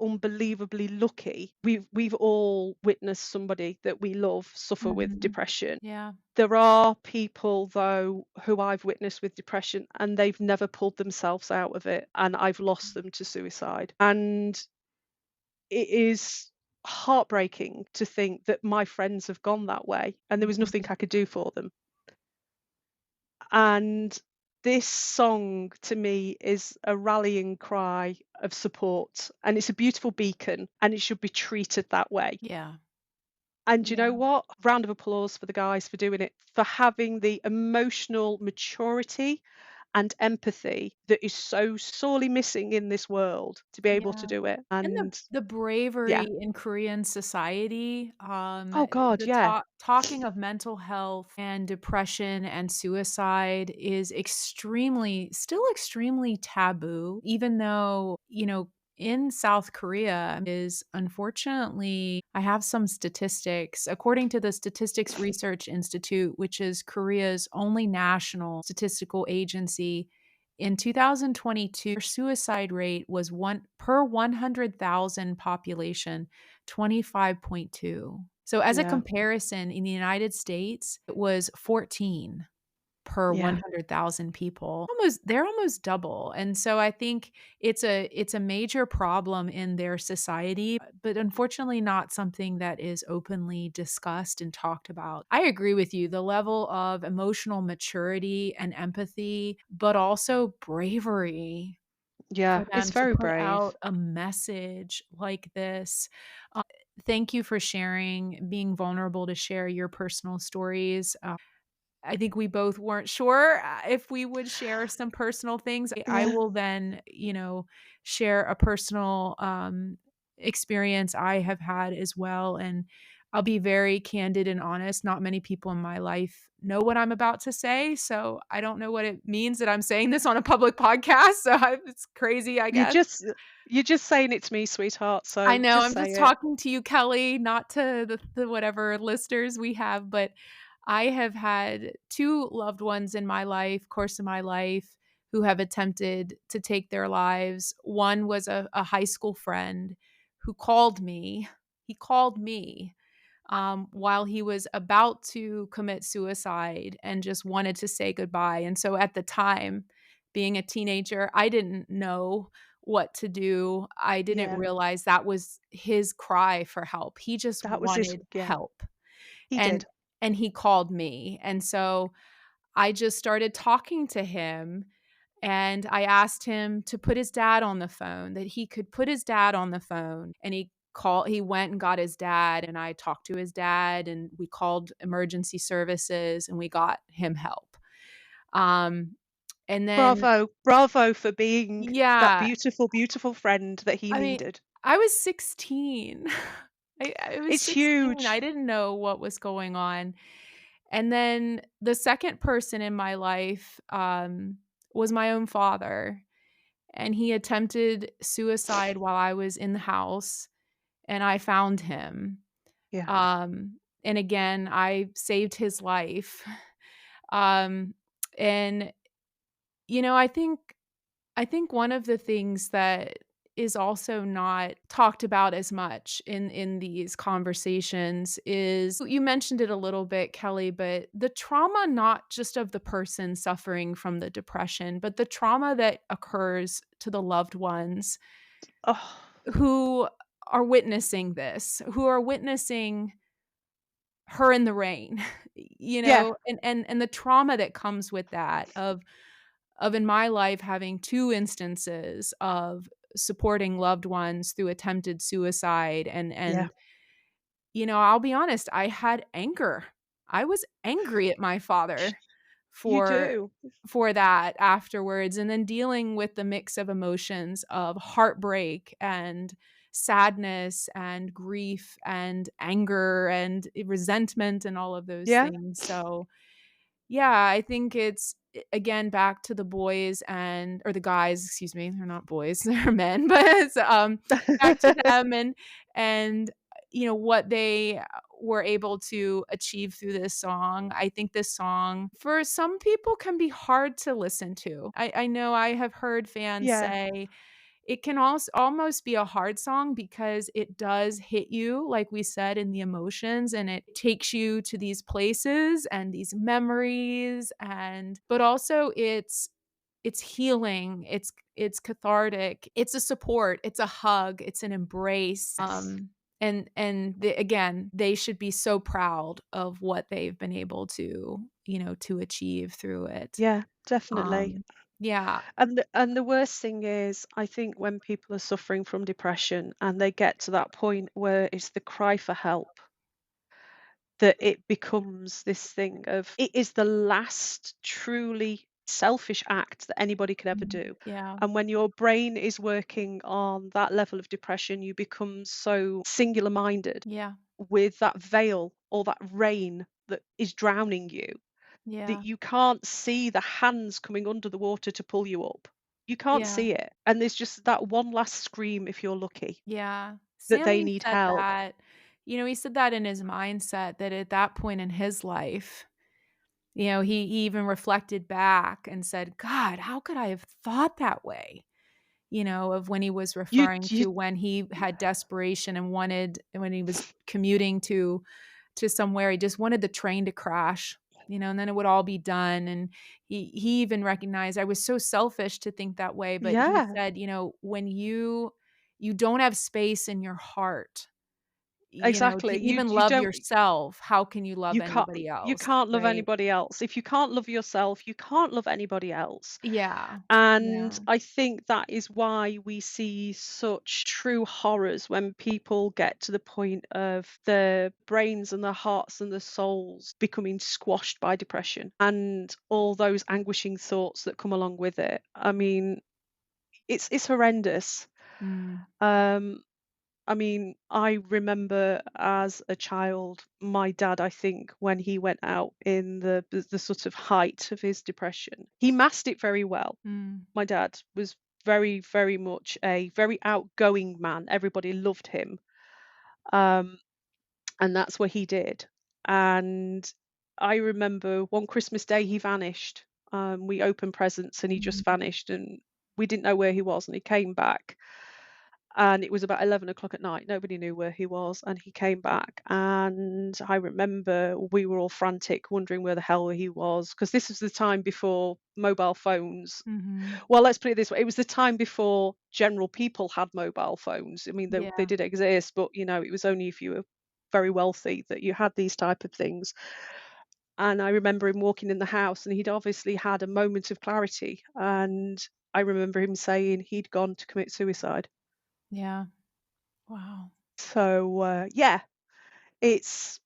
lucky, we've all witnessed somebody that we love suffer with Mhm. depression. Yeah. There are people though who I've witnessed with depression and they've never pulled themselves out of it, and I've lost them to suicide. And it is heartbreaking to think that my friends have gone that way and there was nothing Mhm. I could do for them. And this song to me is a rallying cry of support, and it's a beautiful beacon, and it should be treated that way. Yeah. And you know what? Round of applause for the guys for doing it, for having the emotional maturity and empathy that is so sorely missing in this world to be able to Yeah. do it. And And the yeah. bravery in Korean society, Oh God, the yeah. talking of mental health and depression and suicide is still extremely taboo, even though, in South Korea is unfortunately, I have some statistics. According to the Statistics Research Institute, which is Korea's only national statistical agency, in 2022, their suicide rate was 1 per 100,000 population, 25.2. So as a Yeah. comparison, in the United States, it was 14 per Yeah. 100,000 people. They're almost double. And so I think it's a major problem in their society, but unfortunately not something that is openly discussed and talked about. I agree with you. The level of emotional maturity and empathy, but also bravery Yeah. for It's them to very put brave. out a message like this. Uh, Thank you for sharing, being vulnerable to share your personal stories. I think we both weren't sure if we would share some personal things. I Yeah. will then, share a personal experience I have had as well. And I'll be very candid and honest. Not many people in my life know what I'm about to say. So I don't know what it means that I'm saying this on a public podcast. So it's crazy, I You guess. just you're just saying it to me, sweetheart. I So know, just I'm say just it. talking to you, Kelly, not to the whatever listeners we have, but I have had 2 loved ones in my life, course of my life, who have attempted to take their lives. One was a high school friend who called me. He called me while he was about to commit suicide and just wanted to say goodbye. And so at the time, being a teenager, I didn't know what to do. I didn't Yeah. realize that was his cry for help. He just That was his, wanted yeah. help. He And did. and he called me. And so I just started talking to him and I asked him to put his dad on the phone, that he could put his dad on the phone. And he went and got his dad, and I talked to his dad, and we called emergency services and we got him help. Um and then Bravo for being that yeah, beautiful, beautiful friend that he I mean, needed. I was 16. I was It's 16. I huge. didn't know what was going on. And then the second person in my life was my own father. And he attempted suicide while I was in the house, and I found him. Yeah. And again, I saved his life. Um, and I think one of the things that is also not talked about as much in these conversations is, you mentioned it a little bit, Kelly, but the trauma not just of the person suffering from the depression, but the trauma that occurs to the loved ones Oh, who are witnessing this, who are witnessing her in the rain, yeah. and the trauma that comes with that of in my life having 2 instances of supporting loved ones through attempted suicide Yeah. and I'll be honest, I had anger. I was angry at my father You for do. that afterwards, and then dealing with the mix of emotions of heartbreak and sadness and grief and anger and resentment and all of those Yeah. things. So yeah, I think it's again back to the boys or the guys, excuse me, they're not boys, they're men, but it's back to them and what they were able to achieve through this song. I think this song for some people can be hard to listen to. I know I have heard fans Yeah. say it can also almost be a hard song because it does hit you, like we said, in the emotions, and it takes you to these places and these memories, but also it's healing, it's cathartic, it's a support, it's a hug, it's an embrace. Yes. Again, they should be so proud of what they've been able to, to achieve through it. Yeah, definitely. Um, yeah, And the worst thing is, I think when people are suffering from depression and they get to that point where it's the cry for help, that it becomes this thing of it is the last truly selfish act that anybody could ever mhm, do. yeah, And when your brain is working on that level of depression, you become so singular minded yeah, with that veil or that rain that is drowning you that yeah, you can't see the hands coming under the water to pull you up. You can't yeah. see it. And there's just that one last scream if you're lucky Yeah. that they Sammy need said help. that, he said that in his mindset that at that point in his life, he even reflected back and said, God, how could I have thought that way? Of when he was You referring you to when he had desperation and when he was commuting to somewhere, he just wanted the train to crash, and then it would all be done. And he even recognized I was so selfish to think that way, but he yeah. said, when you don't have space in your heart, to Exactly. You even you love don't yourself, how can you love you can't anybody you else, can't love right? anybody else. If you can't love yourself, you can't love anybody else. Yeah. And Yeah. I think that is why we see such true horrors when people get to the point of their brains and their hearts and their souls becoming squashed by depression and all those anguishing thoughts that come along with it. I mean, it's horrendous. Mm. Um, I mean, I remember as a child, my dad, I think, when he went out in the sort of height of his depression, he masked it very well. Mm. My dad was very, very much a very outgoing man. Everybody loved him. Um, and that's what he did. And I remember one Christmas day he vanished. We opened presents and he just Mhm. vanished and we didn't know where he was and he came back and it was about 11 o'clock at night. Nobody knew where he was, and he came back. And I remember we were all frantic, wondering where the hell he was, because this was the time before mobile phones. Mhm. Well, let's put it this way: it was the time before general people had mobile phones. I mean, they Yeah. did exist, but it was only if you were very wealthy that you had these type of things. And I remember him walking in the house, and he'd obviously had a moment of clarity. And I remember him saying he'd gone to commit suicide. Yeah. Wow. So yeah, it's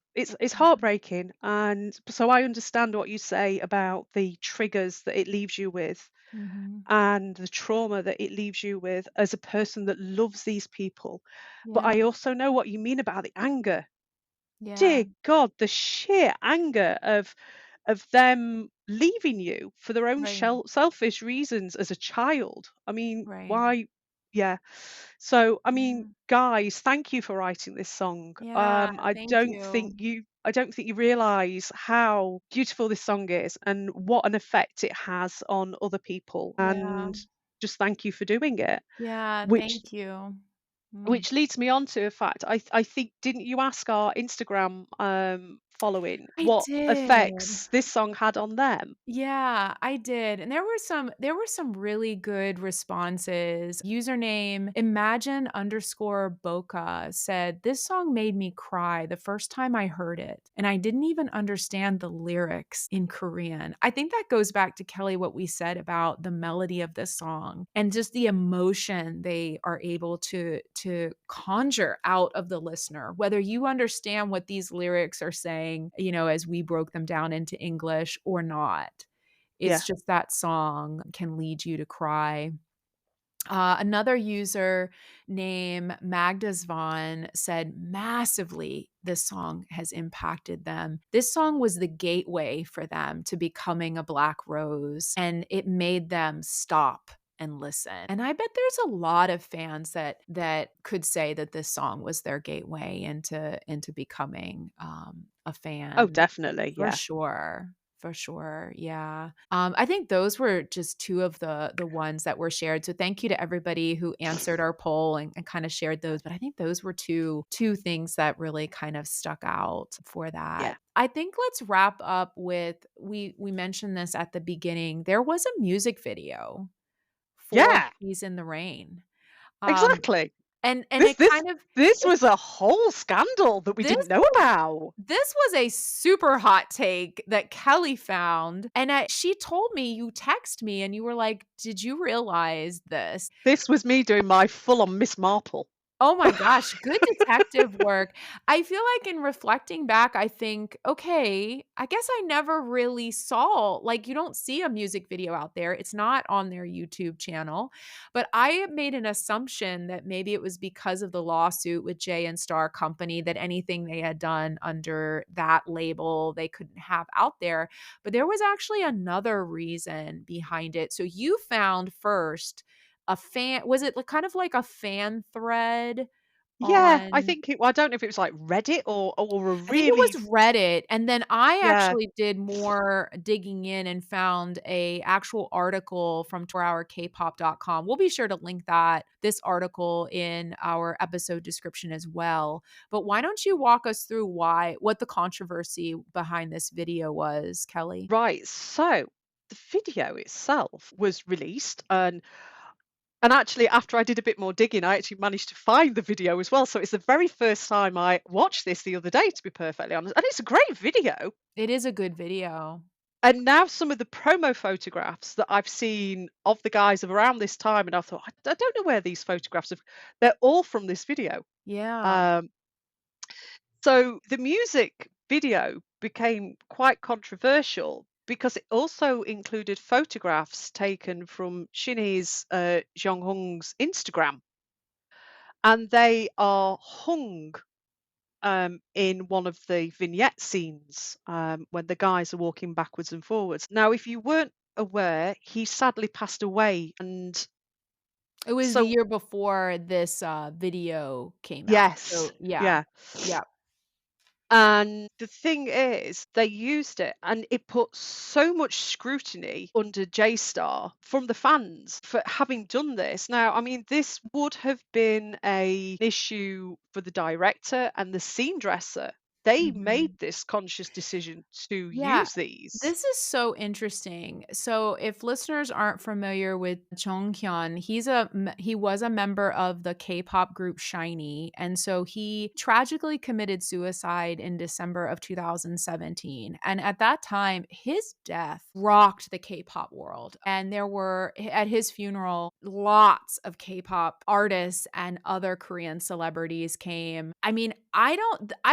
heartbreaking, and so I understand what you say about the triggers that it leaves you with Mhm. and the trauma that it leaves you with as a person that loves these people. But Yeah. I also know what you mean about the anger. Yeah. Dear God, the sheer anger of them leaving you for their own Right. selfish reasons as a child. I mean, Right. why? Yeah. So, I mean, Yeah. guys, thank you for writing this song. Yeah. Thank you. I don't think you realize how beautiful this song is and what an effect it has on other people. Yeah. And just thank you for doing it. Yeah. Which Thank you. Mm. which leads me on to a fact. I think didn't you ask our Instagram following I what did. effects this song had on them? Yeah, I did. And there were some really good responses. Username imagine_boca said, "This song made me cry the first time I heard it, and I didn't even understand the lyrics in Korean." I think that goes back to Kelly what we said about the melody of this song and just the emotion they are able to conjure out of the listener. Whether you understand what these lyrics are saying, as we broke them down into English or not. Yeah. It's just that song can lead you to cry. Another user named Magdas Vaughn said massively this song has impacted them. This song was the gateway for them to becoming a Black Rose, and it made them stop and listen. And I bet there's a lot of fans that could say that this song was their gateway into becoming a Oh, fan. definitely. For Yeah. sure. For sure. Yeah. I think those were just two of the ones that were shared. So thank you to everybody who answered our poll and kind of shared those. But I think those were two things that really kind of stuck out for Yeah. that. I think let's wrap up with we mentioned this at the beginning. There was a music video for Yeah. She's in the Rain. Um, Exactly. And This it this kind of this was a whole scandal that we this didn't know about. this was a super hot take that Kelly found, and she told me, you text me and you were like, "Did you realize this?" This was me doing my full-on Miss Marple. Oh my gosh, good detective work. I feel like in reflecting back, I think, okay, I guess I never really saw, like, you don't see a music video out there. It's not on their YouTube channel. But I made an assumption that maybe it was because of the lawsuit with Jay and Star Company that anything they had done under that label they couldn't have out there. But there was actually another reason behind it. So you found first a fan, was it kind of like a fan thread Yeah, I on, think I don't know if it was like Reddit or a I think it really was Reddit, and then I yeah. actually did more digging in and found a actual article from 24hourkpop.com. We'll be sure to link this article in our episode description as well. But why don't you walk us through what the controversy behind this video was, Kelly? Right. So the video itself was released, and actually after I did a bit more digging, I actually managed to find the video as well. So it's the very first time I watched this the other day, to be perfectly honest. And it's a great video. It is a good video. And now some of the promo photographs that I've seen of the guys of around this time, and I thought, I don't know where these photographs have. They're all from this video. Yeah. Um, so the music video became quite controversial because it also included photographs taken from Shinny's Jonghyun's Instagram, and they are hung in one of the vignette scenes when the guys are walking backwards and forwards. Now, if you weren't aware, he sadly passed away, and It was the so year before this video came out. yes, So yeah. yeah. Yeah. And the thing is, they used it and it put so much scrutiny under J Star from the fans for having done this. Now, I mean, this would have been a issue for the director and the scene dresser. They made Mhm. this conscious decision to Yeah, use these. this is so interesting. So, if listeners aren't familiar with Jonghyun, he was a member of the K-pop group Shiny, and so he tragically committed suicide in December of 2017. And at that time, his death rocked the K-pop world. And there were at his funeral lots of K-pop artists and other Korean celebrities came. I mean, I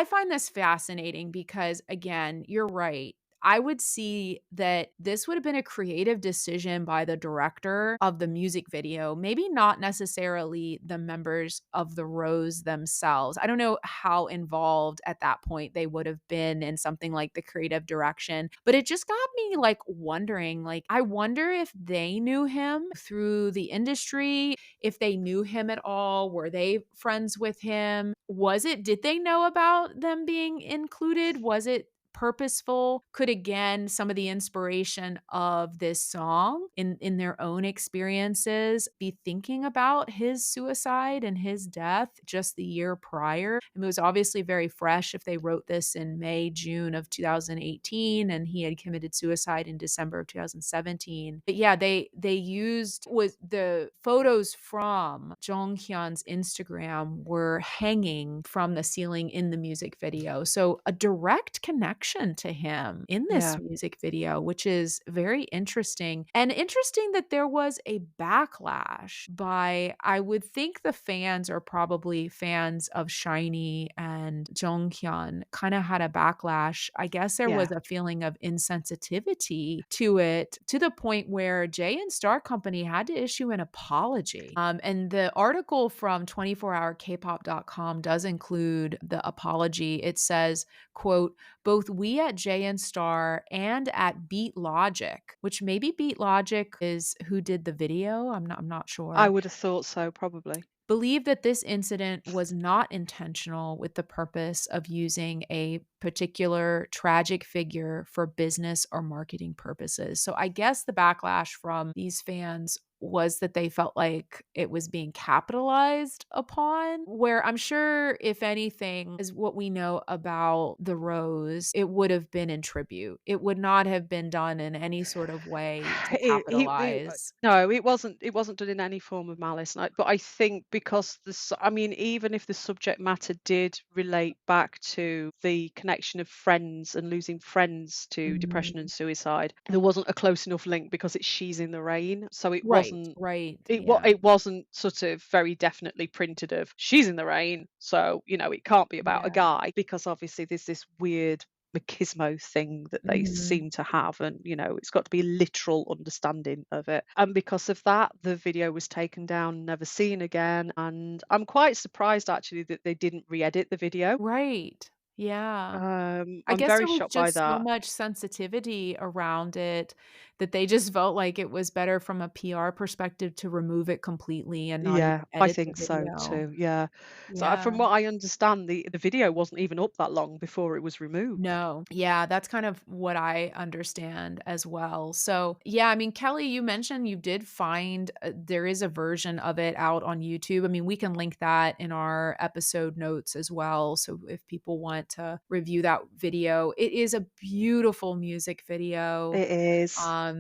find this fascinating because again, you're right. I would see that this would have been a creative decision by the director of the music video, maybe not necessarily the members of the Rose themselves. I don't know how involved at that point they would have been in something like the creative direction, but it just got me like wondering, like, I wonder if they knew him through the industry, if they knew him at all. Were they friends with him? Did they know about them being included? Was it purposeful? Could again some of the inspiration of this song in their own experiences be thinking about his suicide and his death just the year prior? I mean, it was obviously very fresh if they wrote this in May, June of 2018 and he had committed suicide in December of 2017. But yeah, they used was the photos from Jonghyun's Instagram were hanging from the ceiling in the music video. So a direct connection to him in this Yeah. music video, which is very interesting. And interesting that there was a backlash by, I would think the fans are probably fans of Shiny and Jonghyun, kind of had a backlash. I guess there Yeah. was a feeling of insensitivity to it to the point where Jay and Star Company had to issue an apology. And the article from 24hourkpop.com does include the apology. It says, quote, both we at Jay and Star and at Beat Logic, which maybe Beat Logic is who did the video. I'm not I sure. would have thought so, probably. Believe that this incident was not intentional with the purpose of using a particular tragic figure for business or marketing purposes. So I guess the backlash from these fans was that they felt like it was being capitalized upon, where I'm sure, if anything, is what we know about the rose, it would have been in tribute. It would not have been done in any sort of way to capitalize. No, it wasn't. It wasn't done in any form of malice. But I think because I mean, even if the subject matter did relate back to the connection of friends and losing friends to depression and Mhm. suicide, there wasn't a close enough link because it's She's in the Rain. So it Right, wasn't. right, What yeah. it wasn't sort of very definitely printed of she's in the rain, so it can't be about a Yeah. guy, because obviously there's this weird machismo thing that they Mhm. seem to have, and it's got to be literal understanding of it. And because of that, the video was taken down, never seen again. And I'm quite surprised actually that they didn't re-edit the video. Right. Yeah. I I'm guess very there was shocked by just so that. much sensitivity around it that they just felt like it was better from a PR perspective to remove it completely and not even Yeah, I edit the think so video. too. Yeah. So Yeah. from what I understand, the video wasn't even up that long before it was removed. No. Yeah, that's kind of what I understand as well. So, yeah, I mean, Kelly, you mentioned you did find there is a version of it out on YouTube. I mean, we can link that in our episode notes as well. So, if people want to review that video, it is a beautiful music video. It is. Um,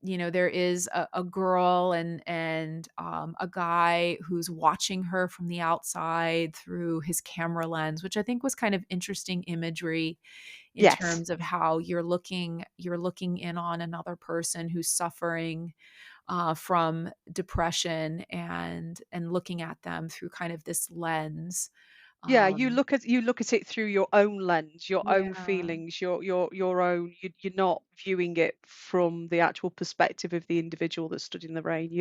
there is a girl and a guy who's watching her from the outside through his camera lens, which I think was kind of interesting imagery in Yes. terms of how you're looking in on another person who's suffering from depression and looking at them through kind of this lens. Yeah, Um, you look at it through your own lens, your own yeah. feelings, your own. You're not viewing it from the actual perspective of the individual that stood in the rain.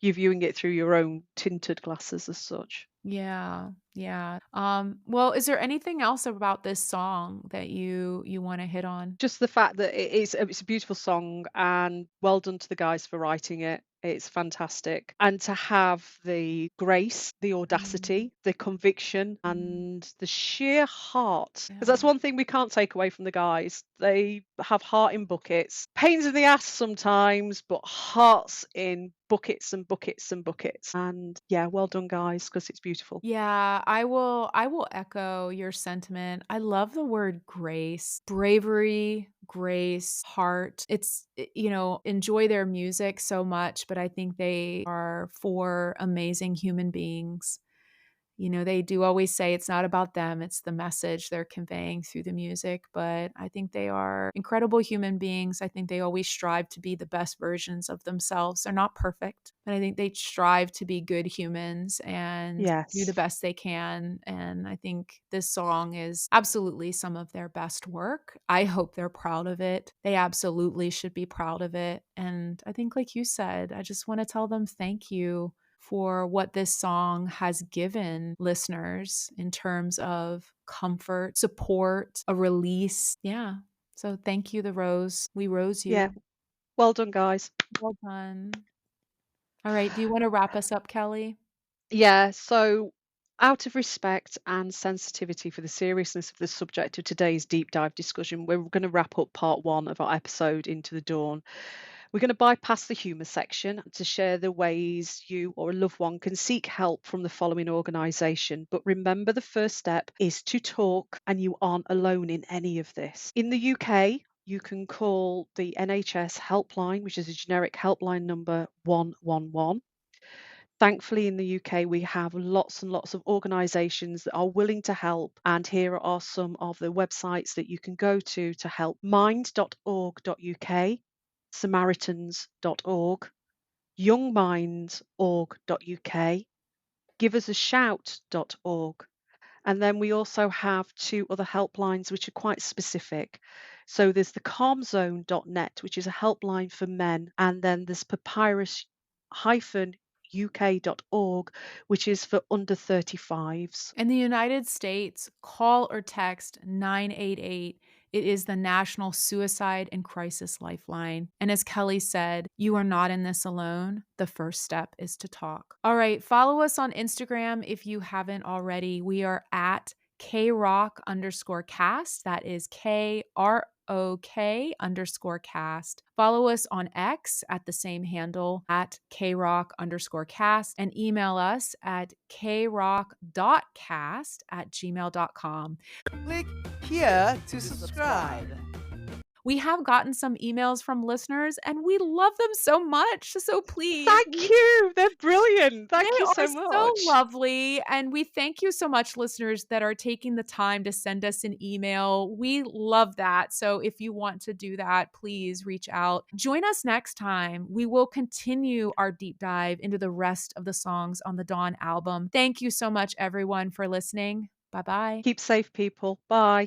You're viewing it through your own tinted glasses as such. Yeah, yeah. Well, is there anything else about this song that you want to hit on? Just the fact that it's a beautiful song, and well done to the guys for writing it. It's fantastic. And to have the grace, the Mm, audacity, the conviction, mm, and the sheer heart. Because that's yeah. one thing we can't take away from the guys. They have heart in buckets. Pains in the ass sometimes, but hearts in buckets and buckets and buckets. And yeah, well done, guys, because it's beautiful. Yeah, I will echo your sentiment. I love the word grace, bravery, grace, heart. Enjoy their music so much, but I think they are four amazing human beings. They do always say it's not about them, it's the message they're conveying through the music, but I think they are incredible human beings. I think they always strive to be the best versions of themselves. They're not perfect, but I think they strive to be good humans and do the Yes. best they can. And I think this song is absolutely some of their best work. I hope they're proud of it. They absolutely should be proud of it. And I think, like you said, I just want to tell them thank you for what this song has given listeners in terms of comfort, support, a release. Yeah. So thank you, The Rose. We rose Yeah. you. Well done, guys. Well done. All right. Do you want to wrap us up, Kelly? Yeah, so out of respect and sensitivity for the seriousness of the subject of today's deep dive discussion, we're going to wrap up part one of our episode Into the Dawn. We're going to bypass the humour section to share the ways you or a loved one can seek help from the following organisation. But remember, the first step is to talk, and you aren't alone in any of this. In the UK, you can call the NHS helpline, which is a generic helpline number 111. Thankfully, in the UK, we have lots and lots of organisations that are willing to help. And here are some of the websites that you can go to help: mind.org.uk, samaritans.org, youngminds.org.uk, giveusashout.org. And then we also have two other helplines which are quite specific. So there's the calmzone.net, which is a helpline for men, and then there's papyrus-uk.org, which is for under 35s. In the United States, call or text 988. It is the National Suicide and Crisis Lifeline. And as Kelly said, you are not in this alone. The first step is to talk. All right, follow us on Instagram if you haven't already. We are at KRock_cast. That is KROCK_. KROK_cast. Follow us on X at the same handle at KROK_cast and email us at krock.cast@gmail.com. Click here to subscribe. We have gotten some emails from listeners and we love them so much. So please. Thank you. They're brilliant. Thank They you so are much. so lovely. And we thank you so much, listeners, that are taking the time to send us an email. We love that. So if you want to do that, please reach out. Join us next time. We will continue our deep dive into the rest of the songs on the Dawn album. Thank you so much, everyone, for listening. Bye-bye. Keep safe, people. Bye.